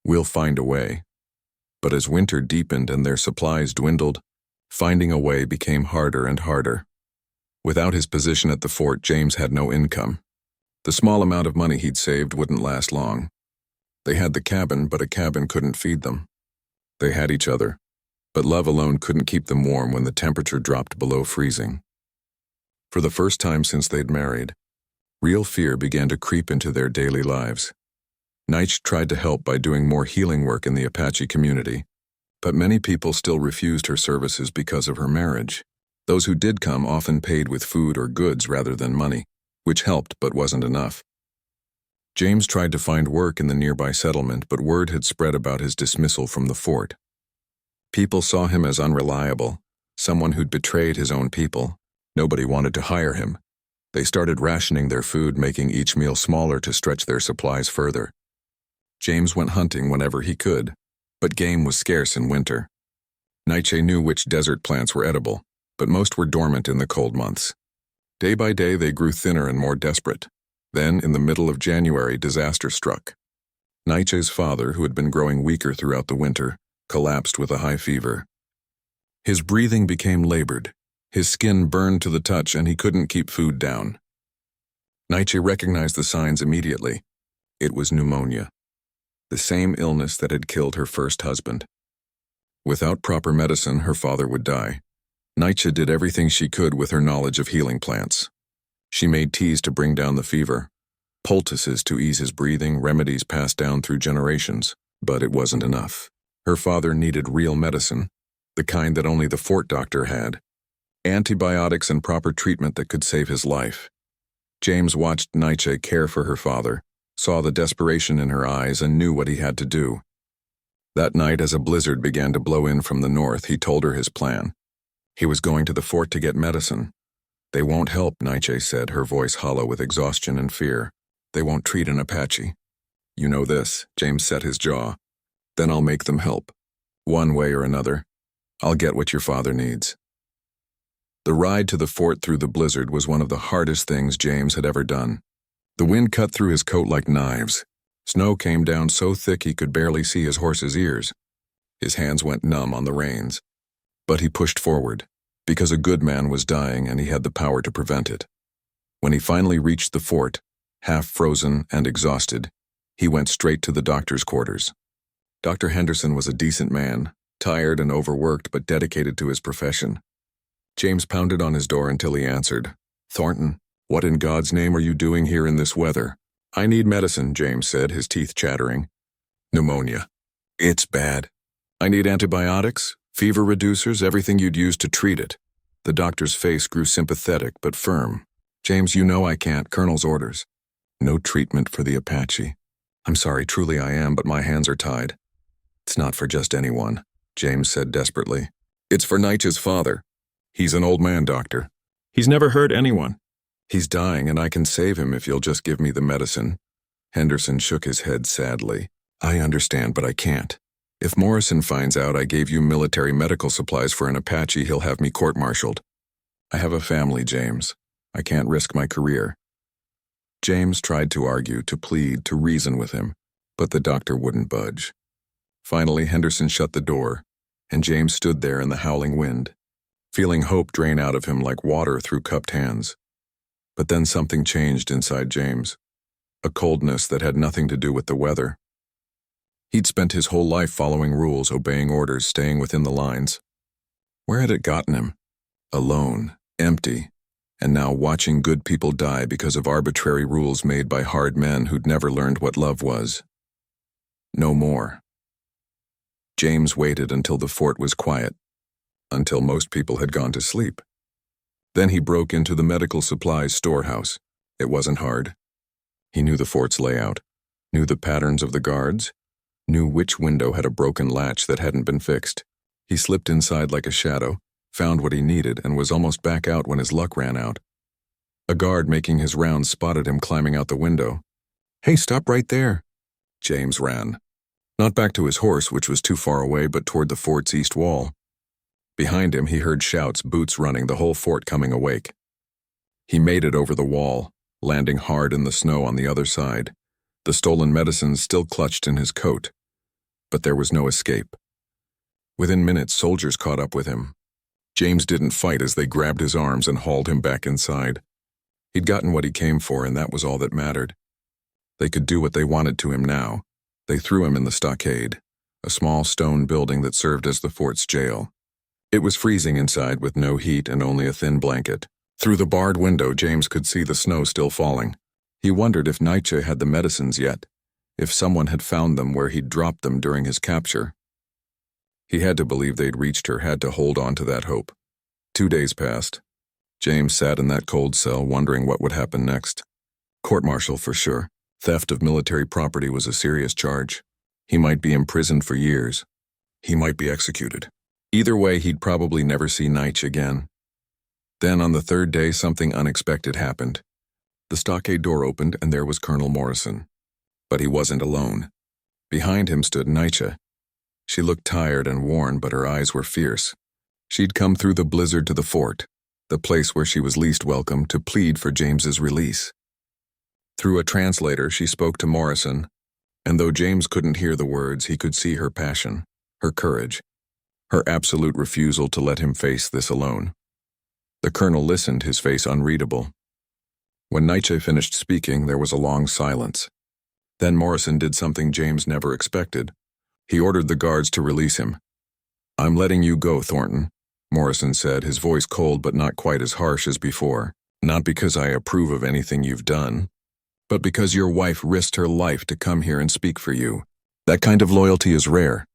"We'll find a way." But as winter deepened and their supplies dwindled, finding a way became harder and harder. Without his position at the fort, James had no income. The small amount of money he'd saved wouldn't last long. They had the cabin, but a cabin couldn't feed them. They had each other, but love alone couldn't keep them warm when the temperature dropped below freezing. For the first time since they'd married, real fear began to creep into their daily lives. Nietzsche tried to help by doing more healing work in the Apache community, but many people still refused her services because of her marriage. Those who did come often paid with food or goods rather than money, which helped but wasn't enough. James tried to find work in the nearby settlement, but word had spread about his dismissal from the fort. People saw him as unreliable, someone who'd betrayed his own people. Nobody wanted to hire him. They started rationing their food, making each meal smaller to stretch their supplies further. James went hunting whenever he could, but game was scarce in winter. Nietzsche knew which desert plants were edible, but most were dormant in the cold months. Day by day, they grew thinner and more desperate. Then, in the middle of January, disaster struck. Nietzsche's father, who had been growing weaker throughout the winter, collapsed with a high fever. His breathing became labored. His skin burned to the touch, and he couldn't keep food down. Nietzsche recognized the signs immediately. It was pneumonia, the same illness that had killed her first husband. Without proper medicine, her father would die. Nietzsche did everything she could with her knowledge of healing plants. She made teas to bring down the fever, poultices to ease his breathing, remedies passed down through generations, but it wasn't enough. Her father needed real medicine, the kind that only the fort doctor had. Antibiotics and proper treatment that could save his life. James watched Nietzsche care for her father, saw the desperation in her eyes, and knew what he had to do. That night, as a blizzard began to blow in from the north, he told her his plan. He was going to the fort to get medicine. "They won't help," Nietzsche said, her voice hollow with exhaustion and fear. "They won't treat an Apache." "You know this," James set his jaw. "Then I'll make them help. One way or another. I'll get what your father needs." The ride to the fort through the blizzard was one of the hardest things James had ever done. The wind cut through his coat like knives. Snow came down so thick he could barely see his horse's ears. His hands went numb on the reins. But he pushed forward, because a good man was dying and he had the power to prevent it. When he finally reached the fort, half frozen and exhausted, he went straight to the doctor's quarters. Dr. Henderson was a decent man, tired and overworked but dedicated to his profession. James pounded on his door until he answered. "Thornton, what in God's name are you doing here in this weather?" "I need medicine," James said, his teeth chattering. "Pneumonia. It's bad. I need antibiotics, fever reducers, everything you'd use to treat it." The doctor's face grew sympathetic but firm. "James, you know I can't. Colonel's orders." "No treatment for the Apache." "I'm sorry, truly I am, but my hands are tied." "It's not for just anyone," James said desperately. "It's for Nietzsche's father. He's an old man, doctor. He's never hurt anyone. He's dying and I can save him if you'll just give me the medicine. Henderson shook his head sadly. I understand, but I can't. If Morrison finds out I gave you military medical supplies for an Apache, he'll have me court-martialed. I have a family, James. I can't risk my career. James tried to argue, to plead, to reason with him, but the doctor wouldn't budge. Finally, Henderson shut the door, and James stood there in the howling wind, feeling hope drain out of him like water through cupped hands. But then something changed inside James, a coldness that had nothing to do with the weather. He'd spent his whole life following rules, obeying orders, staying within the lines. Where had it gotten him? Alone, empty, and now watching good people die because of arbitrary rules made by hard men who'd never learned what love was. No more. James waited until the fort was quiet, until most people had gone to sleep. Then he broke into the medical supplies storehouse. It wasn't hard. He knew the fort's layout, knew the patterns of the guards, knew which window had a broken latch that hadn't been fixed. He slipped inside like a shadow, found what he needed, and was almost back out when his luck ran out. A guard making his rounds spotted him climbing out the window. Hey, stop right there. James ran. Not back to his horse, which was too far away, but toward the fort's east wall. Behind him, he heard shouts, boots running, the whole fort coming awake. He made it over the wall, landing hard in the snow on the other side, the stolen medicines still clutched in his coat. But there was no escape. Within minutes, soldiers caught up with him. James didn't fight as they grabbed his arms and hauled him back inside. He'd gotten what he came for, and that was all that mattered. They could do what they wanted to him now. They threw him in the stockade, a small stone building that served as the fort's jail. It was freezing inside with no heat and only a thin blanket. Through the barred window, James could see the snow still falling. He wondered if Nietzsche had the medicines yet, if someone had found them where he'd dropped them during his capture. He had to believe they'd reached her, had to hold on to that hope. 2 days passed. James sat in that cold cell wondering what would happen next. Court-martial for sure. Theft of military property was a serious charge. He might be imprisoned for years. He might be executed. Either way, he'd probably never see Nietzsche again. Then on the third day, something unexpected happened. The stockade door opened and there was Colonel Morrison. But he wasn't alone. Behind him stood Nietzsche. She looked tired and worn, but her eyes were fierce. She'd come through the blizzard to the fort, the place where she was least welcome, to plead for James's release. Through a translator, she spoke to Morrison, and though James couldn't hear the words, he could see her passion, her courage, her absolute refusal to let him face this alone. The colonel listened, his face unreadable. When Nietzsche finished speaking, there was a long silence. Then Morrison did something James never expected. He ordered the guards to release him. "I'm letting you go, Thornton," Morrison said, his voice cold but not quite as harsh as before. "Not because I approve of anything you've done, but because your wife risked her life to come here and speak for you. That kind of loyalty is rare,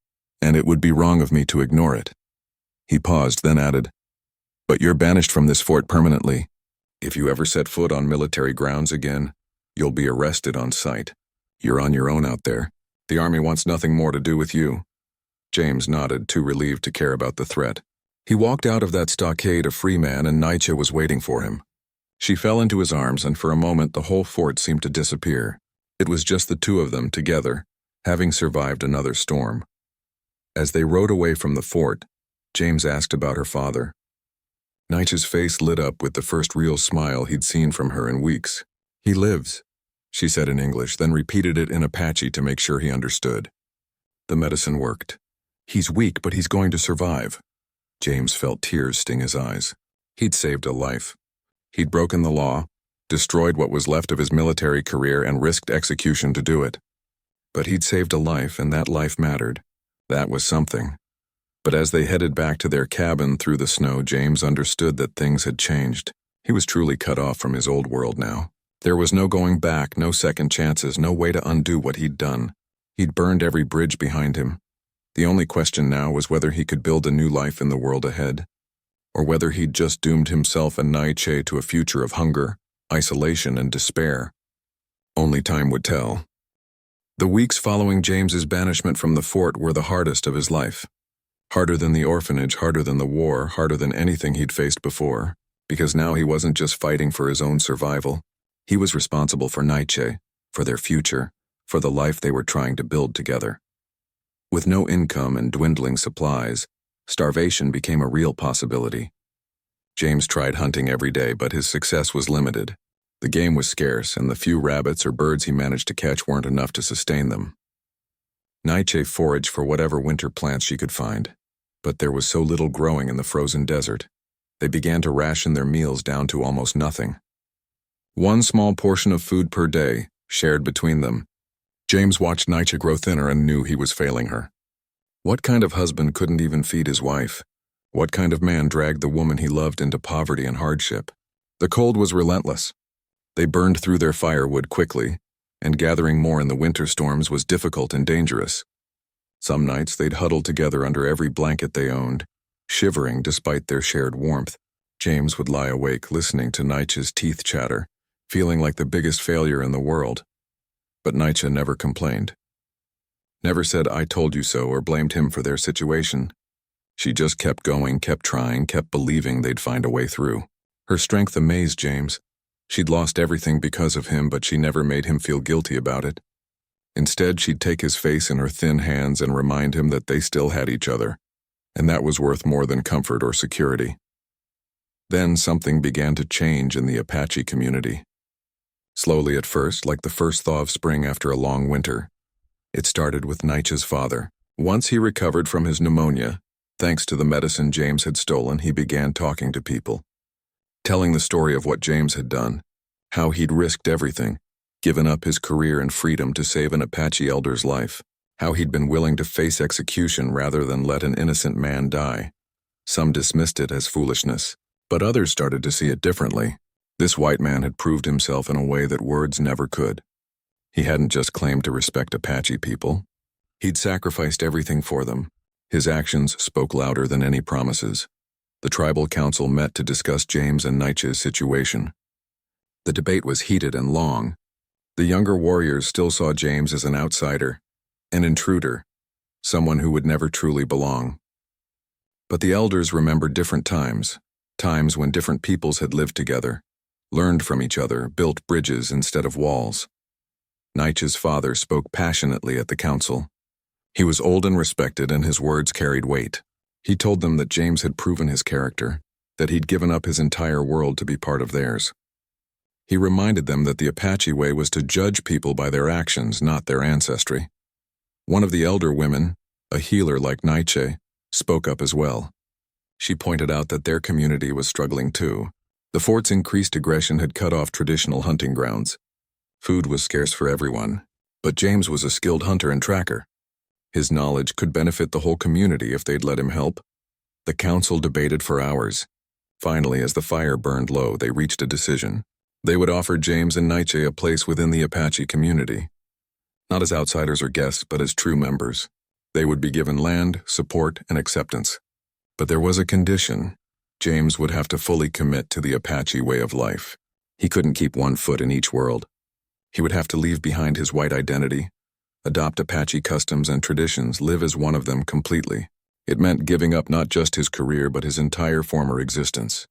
and it would be wrong of me to ignore it." He paused, then added, "But you're banished from this fort permanently. If you ever set foot on military grounds again, you'll be arrested on sight. You're on your own out there. The army wants nothing more to do with you." James nodded, too relieved to care about the threat. He walked out of that stockade a free man, and Nietzsche was waiting for him. She fell into his arms, and for a moment the whole fort seemed to disappear. It was just the two of them together, having survived another storm. As they rode away from the fort, James asked about her father. Nietzsche's face lit up with the first real smile he'd seen from her in weeks. "He lives," she said in English, then repeated it in Apache to make sure he understood. The medicine worked. "He's weak, but he's going to survive." James felt tears sting his eyes. He'd saved a life. He'd broken the law, destroyed what was left of his military career, and risked execution to do it. But he'd saved a life, and that life mattered. That was something. But as they headed back to their cabin through the snow, James understood that things had changed. He was truly cut off from his old world now. There was no going back, no second chances, no way to undo what he'd done. He'd burned every bridge behind him. The only question now was whether he could build a new life in the world ahead, or whether he'd just doomed himself and Nietzsche to a future of hunger, isolation, and despair. Only time would tell. The weeks following James's banishment from the fort were the hardest of his life. Harder than the orphanage, harder than the war, harder than anything he'd faced before. because now he wasn't just fighting for his own survival. He was responsible for Nietzsche, for their future, for the life they were trying to build together. With no income and dwindling supplies, starvation became a real possibility. James tried hunting every day, but his success was limited. The game was scarce, and the few rabbits or birds he managed to catch weren't enough to sustain them. Nietzsche foraged for whatever winter plants she could find, but there was so little growing in the frozen desert. They began to ration their meals down to almost nothing. One small portion of food per day, shared between them. James watched Nietzsche grow thinner and knew he was failing her. What kind of husband couldn't even feed his wife? What kind of man dragged the woman he loved into poverty and hardship? The cold was relentless. They burned through their firewood quickly, and gathering more in the winter storms was difficult and dangerous. Some nights they'd huddle together under every blanket they owned, shivering despite their shared warmth. James would lie awake listening to Nietzsche's teeth chatter, feeling like the biggest failure in the world. But Nietzsche never complained. Never said "I told you so" or blamed him for their situation. She just kept going, kept trying, kept believing they'd find a way through. Her strength amazed James. She'd lost everything because of him, but she never made him feel guilty about it. Instead, she'd take his face in her thin hands and remind him that they still had each other, and that was worth more than comfort or security. Then something began to change in the Apache community. Slowly at first, like the first thaw of spring after a long winter. It started with Nietzsche's father. Once he recovered from his pneumonia, thanks to the medicine James had stolen, he began talking to people, telling the story of what James had done, how he'd risked everything, given up his career and freedom to save an Apache elder's life, how he'd been willing to face execution rather than let an innocent man die. Some dismissed it as foolishness, but others started to see it differently. This white man had proved himself in a way that words never could. He hadn't just claimed to respect Apache people. He'd sacrificed everything for them. His actions spoke louder than any promises. The tribal council met to discuss James and Nietzsche's situation. The debate was heated and long. The younger warriors still saw James as an outsider, an intruder, someone who would never truly belong. But the elders remembered different times when different peoples had lived together, learned from each other, built bridges instead of walls. Nietzsche's father spoke passionately at the council. He was old and respected, and his words carried weight. He told them that James had proven his character, that he'd given up his entire world to be part of theirs. He reminded them that the Apache way was to judge people by their actions, not their ancestry. One of the elder women, a healer like Nietzsche, spoke up as well. She pointed out that their community was struggling too. The fort's increased aggression had cut off traditional hunting grounds. Food was scarce for everyone, but James was a skilled hunter and tracker. His knowledge could benefit the whole community if they'd let him help. The council debated for hours. Finally, as the fire burned low, they reached a decision. They would offer James and Nietzsche a place within the Apache community. Not as outsiders or guests, but as true members. They would be given land, support, and acceptance. But there was a condition. James would have to fully commit to the Apache way of life. He couldn't keep one foot in each world. He would have to leave behind his white identity, adopt Apache customs and traditions, live as one of them completely. It meant giving up not just his career but his entire former existence.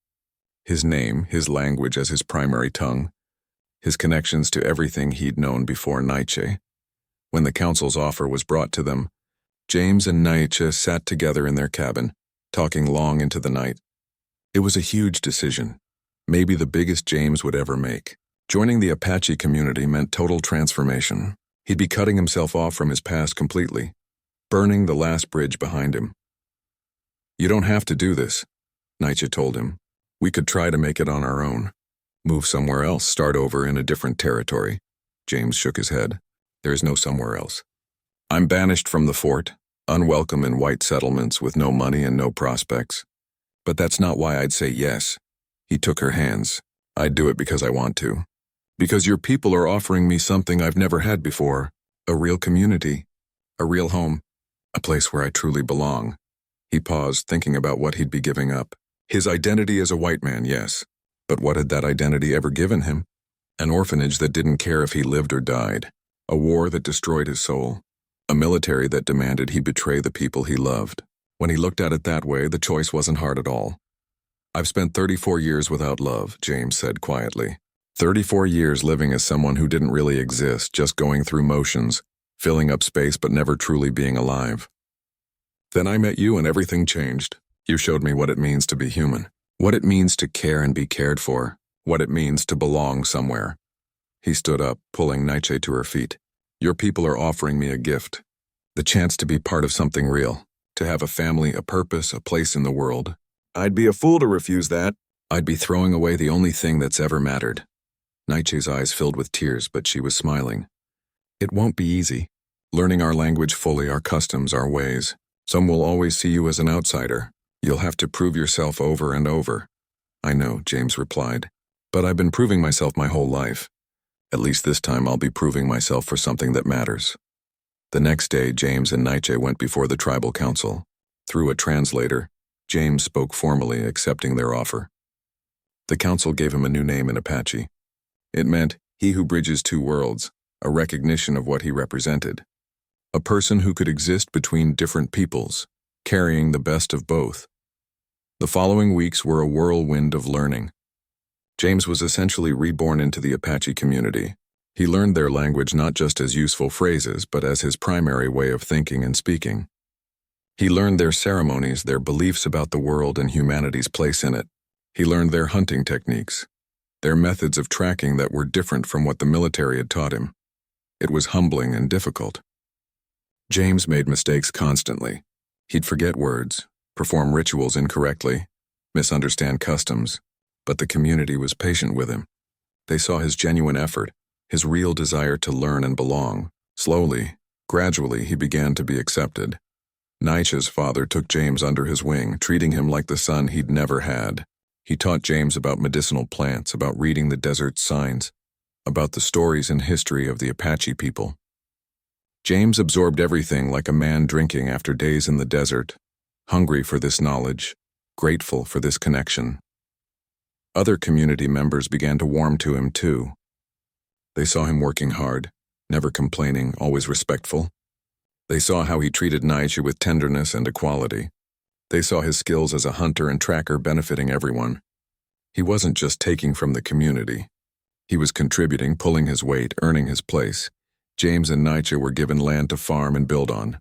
His name, his language as his primary tongue, his connections to everything he'd known before Nietzsche. When the council's offer was brought to them, James and Nietzsche sat together in their cabin, talking long into the night. It was a huge decision, maybe the biggest James would ever make. Joining the Apache community meant total transformation. He'd be cutting himself off from his past completely, burning the last bridge behind him. "You don't have to do this," Nietzsche told him. "We could try to make it on our own. Move somewhere else, start over in a different territory." James shook his head. "There is no somewhere else. I'm banished from the fort, unwelcome in white settlements with no money and no prospects. But that's not why I'd say yes." He took her hands. "I'd do it because I want to. Because your people are offering me something I've never had before, a real community, a real home, a place where I truly belong." He paused, thinking about what he'd be giving up. His identity as a white man, yes, but what had that identity ever given him? An orphanage that didn't care if he lived or died, a war that destroyed his soul, a military that demanded he betray the people he loved. When he looked at it that way, the choice wasn't hard at all. I've spent 34 years without love, James said quietly. 34 years living as someone who didn't really exist, just going through motions, filling up space but never truly being alive. Then I met you and everything changed. You showed me what it means to be human, what it means to care and be cared for, what it means to belong somewhere. He stood up, pulling Nietzsche to her feet. Your people are offering me a gift, the chance to be part of something real, to have a family, a purpose, a place in the world. I'd be a fool to refuse that. I'd be throwing away the only thing that's ever mattered. Nietzsche's eyes filled with tears, but she was smiling. It won't be easy. Learning our language fully, our customs, our ways. Some will always see you as an outsider. You'll have to prove yourself over and over. I know, James replied. But I've been proving myself my whole life. At least this time I'll be proving myself for something that matters. The next day, James and Nietzsche went before the tribal council. Through a translator, James spoke formally, accepting their offer. The council gave him a new name in Apache. It meant, he who bridges two worlds, a recognition of what he represented. A person who could exist between different peoples, carrying the best of both. The following weeks were a whirlwind of learning. James was essentially reborn into the Apache community. He learned their language not just as useful phrases, but as his primary way of thinking and speaking. He learned their ceremonies, their beliefs about the world and humanity's place in it. He learned their hunting techniques, their methods of tracking that were different from what the military had taught him. It was humbling and difficult. James made mistakes constantly. He'd forget words, perform rituals incorrectly, misunderstand customs, but the community was patient with him. They saw his genuine effort, his real desire to learn and belong. Slowly, gradually, he began to be accepted. Nietzsche's father took James under his wing, treating him like the son he'd never had. He taught James about medicinal plants, about reading the desert's signs, about the stories and history of the Apache people. James absorbed everything like a man drinking after days in the desert, hungry for this knowledge, grateful for this connection. Other community members began to warm to him too. They saw him working hard, never complaining, always respectful. They saw how he treated Nietzsche with tenderness and equality. They saw his skills as a hunter and tracker benefiting everyone. He wasn't just taking from the community. He was contributing, pulling his weight, earning his place. James and Nietzsche were given land to farm and build on.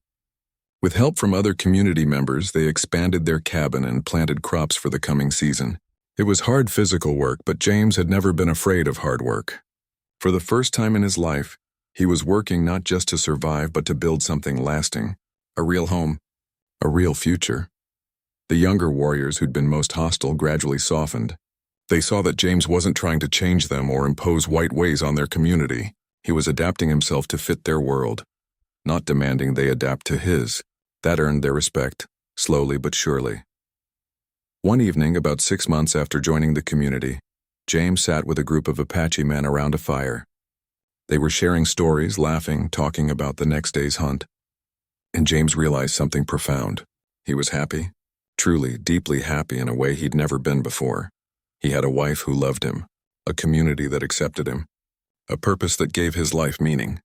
With help from other community members, they expanded their cabin and planted crops for the coming season. It was hard physical work, but James had never been afraid of hard work. For the first time in his life, he was working not just to survive, but to build something lasting, a real home, a real future. The younger warriors who'd been most hostile gradually softened. They saw that James wasn't trying to change them or impose white ways on their community. He was adapting himself to fit their world, not demanding they adapt to his. That earned their respect, slowly but surely. One evening, about 6 months after joining the community, James sat with a group of Apache men around a fire. They were sharing stories, laughing, talking about the next day's hunt. And James realized something profound. He was happy, truly, deeply happy in a way he'd never been before. He had a wife who loved him, a community that accepted him, a purpose that gave his life meaning.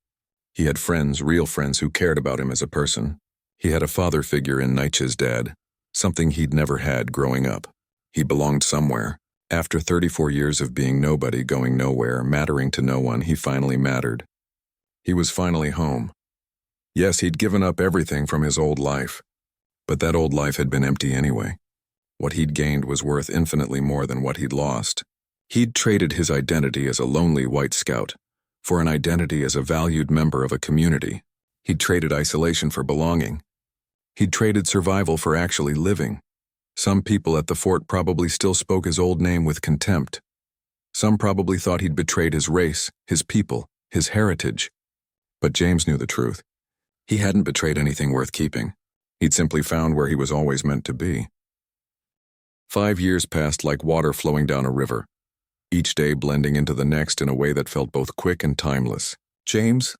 He had friends, real friends who cared about him as a person. He had a father figure in Nietzsche's dad, something he'd never had growing up. He belonged somewhere. After 34 years of being nobody, going nowhere, mattering to no one, he finally mattered. He was finally home. Yes, he'd given up everything from his old life, but that old life had been empty anyway. What he'd gained was worth infinitely more than what he'd lost. He'd traded his identity as a lonely white scout for an identity as a valued member of a community. He'd traded isolation for belonging. He'd traded survival for actually living. Some people at the fort probably still spoke his old name with contempt. Some probably thought he'd betrayed his race, his people, his heritage. But James knew the truth. He hadn't betrayed anything worth keeping. He'd simply found where he was always meant to be. 5 years passed like water flowing down a river, each day blending into the next in a way that felt both quick and timeless. James,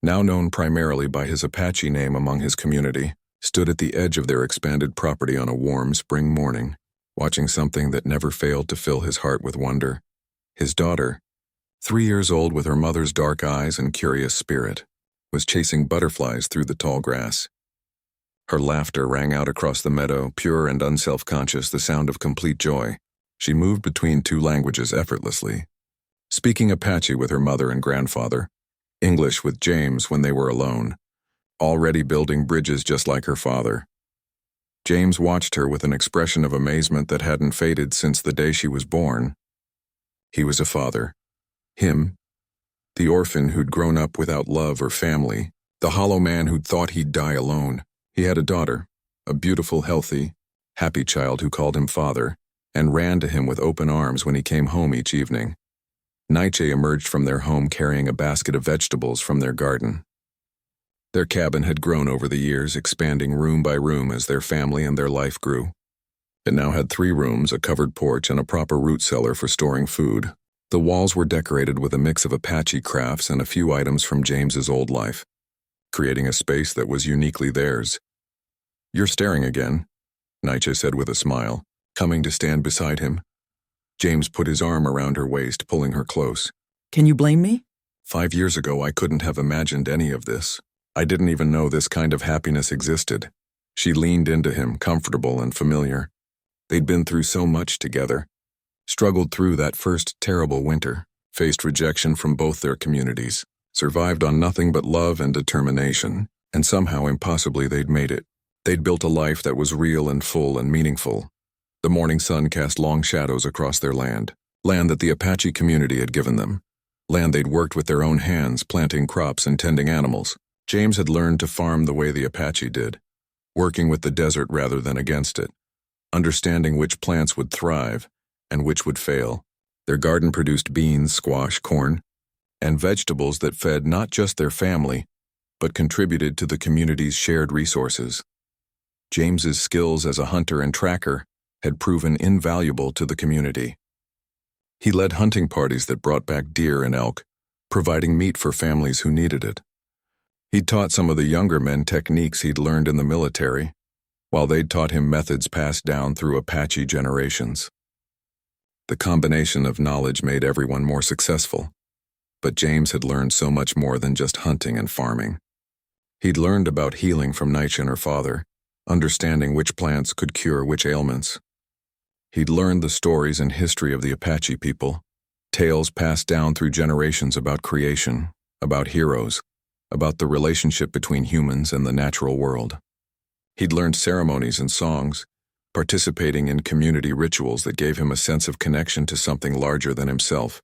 now known primarily by his Apache name among his community, stood at the edge of their expanded property on a warm spring morning, watching something that never failed to fill his heart with wonder. His daughter, 3 years old with her mother's dark eyes and curious spirit, was chasing butterflies through the tall grass. Her laughter rang out across the meadow, pure and unself-conscious, the sound of complete joy. She moved between two languages effortlessly, speaking Apache with her mother and grandfather, English with James when they were alone, already building bridges just like her father. James watched her with an expression of amazement that hadn't faded since the day she was born. He was a father. Him, the orphan who'd grown up without love or family, the hollow man who'd thought he'd die alone. He had a daughter, a beautiful, healthy, happy child who called him father, and ran to him with open arms when he came home each evening. Nietzsche emerged from their home carrying a basket of vegetables from their garden. Their cabin had grown over the years, expanding room by room as their family and their life grew. It now had 3 rooms, a covered porch, and a proper root cellar for storing food. The walls were decorated with a mix of Apache crafts and a few items from James's old life, creating a space that was uniquely theirs. "You're staring again," Nietzsche said with a smile, coming to stand beside him. James put his arm around her waist, pulling her close. Can you blame me? 5 years ago, I couldn't have imagined any of this. I didn't even know this kind of happiness existed. She leaned into him, comfortable and familiar. They'd been through so much together, struggled through that first terrible winter, faced rejection from both their communities, survived on nothing but love and determination, and somehow, impossibly, they'd made it. They'd built a life that was real and full and meaningful. The morning sun cast long shadows across their land that the Apache community had given them, land they'd worked with their own hands, planting crops and tending animals. James had learned to farm the way the Apache did, working with the desert rather than against it, understanding which plants would thrive and which would fail. Their garden produced beans, squash, corn, and vegetables that fed not just their family, but contributed to the community's shared resources. James's skills as a hunter and tracker had proven invaluable to the community. He led hunting parties that brought back deer and elk, providing meat for families who needed it. He'd taught some of the younger men techniques he'd learned in the military, while they'd taught him methods passed down through Apache generations. The combination of knowledge made everyone more successful, but James had learned so much more than just hunting and farming. He'd learned about healing from Nietzsche and her father, understanding which plants could cure which ailments. He'd learned the stories and history of the Apache people, tales passed down through generations about creation, about heroes, about the relationship between humans and the natural world. He'd learned ceremonies and songs, participating in community rituals that gave him a sense of connection to something larger than himself.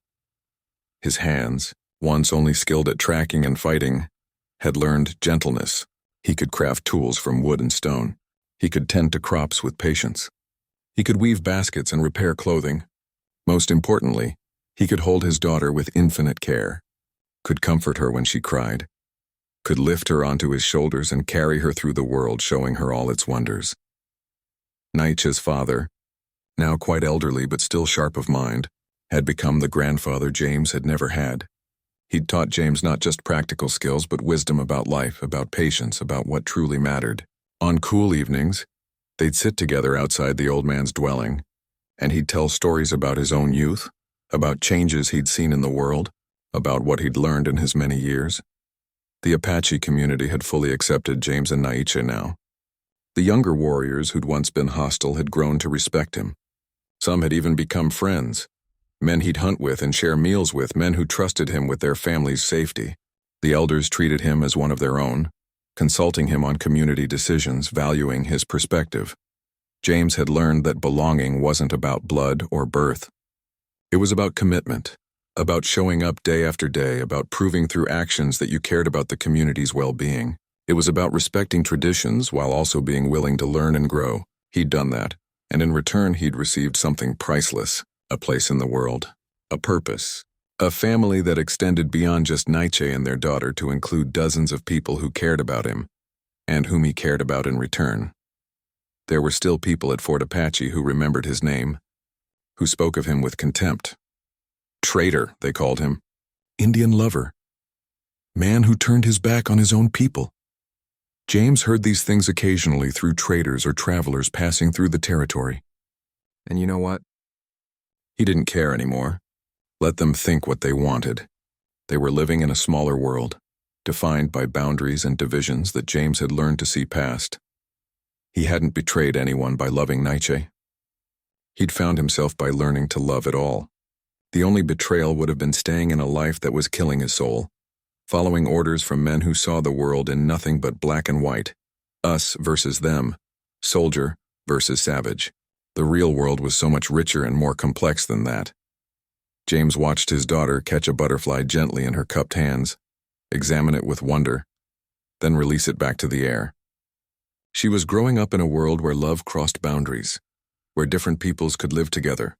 His hands, once only skilled at tracking and fighting, had learned gentleness. He could craft tools from wood and stone. He could tend to crops with patience. He could weave baskets and repair clothing. Most importantly, he could hold his daughter with infinite care, could comfort her when she cried, could lift her onto his shoulders and carry her through the world, showing her all its wonders. Nietzsche's father, now quite elderly but still sharp of mind, had become the grandfather James had never had. He'd taught James not just practical skills but wisdom about life, about patience, about what truly mattered. On cool evenings, they'd sit together outside the old man's dwelling, and he'd tell stories about his own youth, about changes he'd seen in the world, about what he'd learned in his many years. The Apache community had fully accepted James and Nietzsche now. The younger warriors who'd once been hostile had grown to respect him. Some had even become friends, men he'd hunt with and share meals with, men who trusted him with their family's safety. The elders treated him as one of their own, consulting him on community decisions, valuing his perspective. James had learned that belonging wasn't about blood or birth. It was about commitment, about showing up day after day, about proving through actions that you cared about the community's well-being. It was about respecting traditions while also being willing to learn and grow. He'd done that, and in return he'd received something priceless, a place in the world, a purpose, a family that extended beyond just Nietzsche and their daughter to include dozens of people who cared about him, and whom he cared about in return. There were still people at Fort Apache who remembered his name, who spoke of him with contempt. Traitor, they called him. Indian lover. Man who turned his back on his own people. James heard these things occasionally through traders or travelers passing through the territory. And you know what? He didn't care anymore. Let them think what they wanted. They were living in a smaller world, defined by boundaries and divisions that James had learned to see past. He hadn't betrayed anyone by loving Nietzsche. He'd found himself by learning to love at all. The only betrayal would have been staying in a life that was killing his soul, following orders from men who saw the world in nothing but black and white. Us versus them. Soldier versus savage. The real world was so much richer and more complex than that. James watched his daughter catch a butterfly gently in her cupped hands, examine it with wonder, then release it back to the air. She was growing up in a world where love crossed boundaries, where different peoples could live together,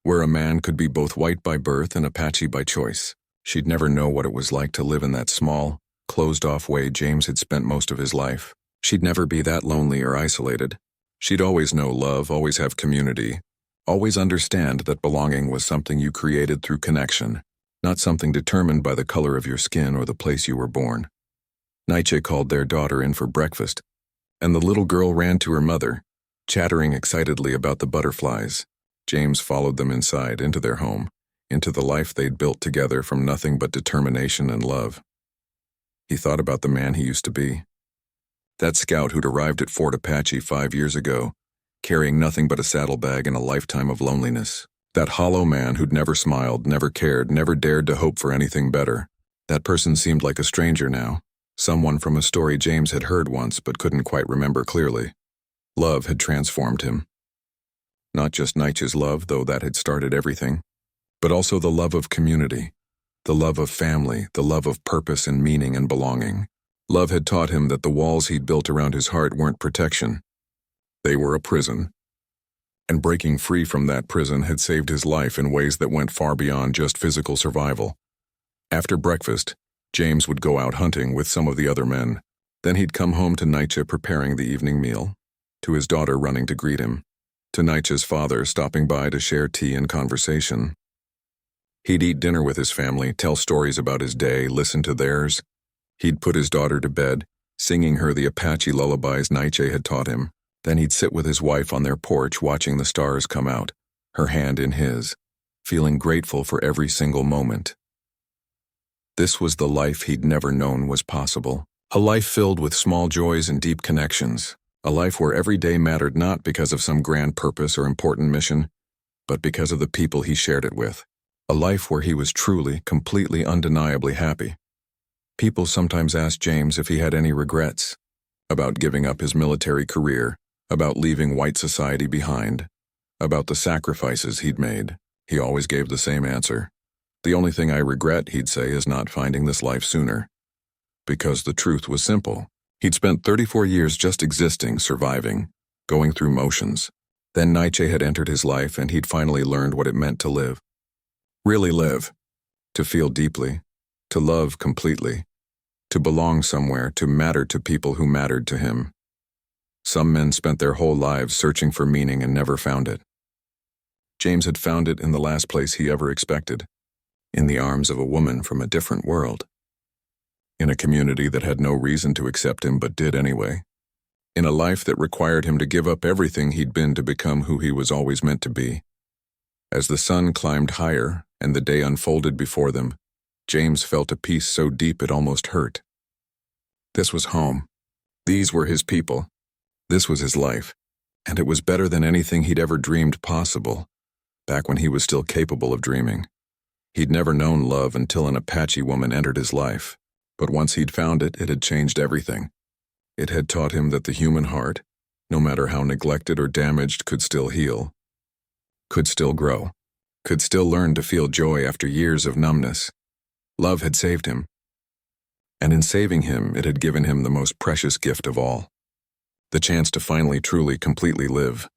where a man could be both white by birth and Apache by choice. She'd never know what it was like to live in that small, closed-off way James had spent most of his life. She'd never be that lonely or isolated. She'd always know love, always have community, always understand that belonging was something you created through connection, not something determined by the color of your skin or the place you were born. Nietzsche called their daughter in for breakfast, and the little girl ran to her mother, chattering excitedly about the butterflies. James followed them inside, into their home, into the life they'd built together from nothing but determination and love. He thought about the man he used to be. That scout who'd arrived at Fort Apache 5 years ago, carrying nothing but a saddlebag and a lifetime of loneliness. That hollow man who'd never smiled, never cared, never dared to hope for anything better. That person seemed like a stranger now, someone from a story James had heard once but couldn't quite remember clearly. Love had transformed him. Not just Nietzsche's love, though that had started everything, but also the love of community, the love of family, the love of purpose and meaning and belonging. Love had taught him that the walls he'd built around his heart weren't protection. They were a prison. And breaking free from that prison had saved his life in ways that went far beyond just physical survival. After breakfast, James would go out hunting with some of the other men. Then he'd come home to Nietzsche preparing the evening meal, to his daughter running to greet him, to Nietzsche's father stopping by to share tea and conversation. He'd eat dinner with his family, tell stories about his day, listen to theirs. He'd put his daughter to bed, singing her the Apache lullabies Nietzsche had taught him. Then he'd sit with his wife on their porch watching the stars come out, her hand in his, feeling grateful for every single moment. This was the life he'd never known was possible. A life filled with small joys and deep connections. A life where every day mattered not because of some grand purpose or important mission, but because of the people he shared it with. A life where he was truly, completely, undeniably happy. People sometimes asked James if he had any regrets about giving up his military career, about leaving white society behind, about the sacrifices he'd made. He always gave the same answer. The only thing I regret, he'd say, is not finding this life sooner. Because the truth was simple. He'd spent 34 years just existing, surviving, going through motions. Then Nietzsche had entered his life and he'd finally learned what it meant to live. Really live. To feel deeply. To love completely. To belong somewhere, to matter to people who mattered to him. Some men spent their whole lives searching for meaning and never found it. James had found it in the last place he ever expected, in the arms of a woman from a different world. In a community that had no reason to accept him but did anyway. In a life that required him to give up everything he'd been to become who he was always meant to be. As the sun climbed higher and the day unfolded before them, James felt a peace so deep it almost hurt. This was home. These were his people. This was his life. And it was better than anything he'd ever dreamed possible, back when he was still capable of dreaming. He'd never known love until an Apache woman entered his life. But once he'd found it, it had changed everything. It had taught him that the human heart, no matter how neglected or damaged, could still heal, could still grow, could still learn to feel joy after years of numbness. Love had saved him. And in saving him, it had given him the most precious gift of all. The chance to finally, truly, completely live.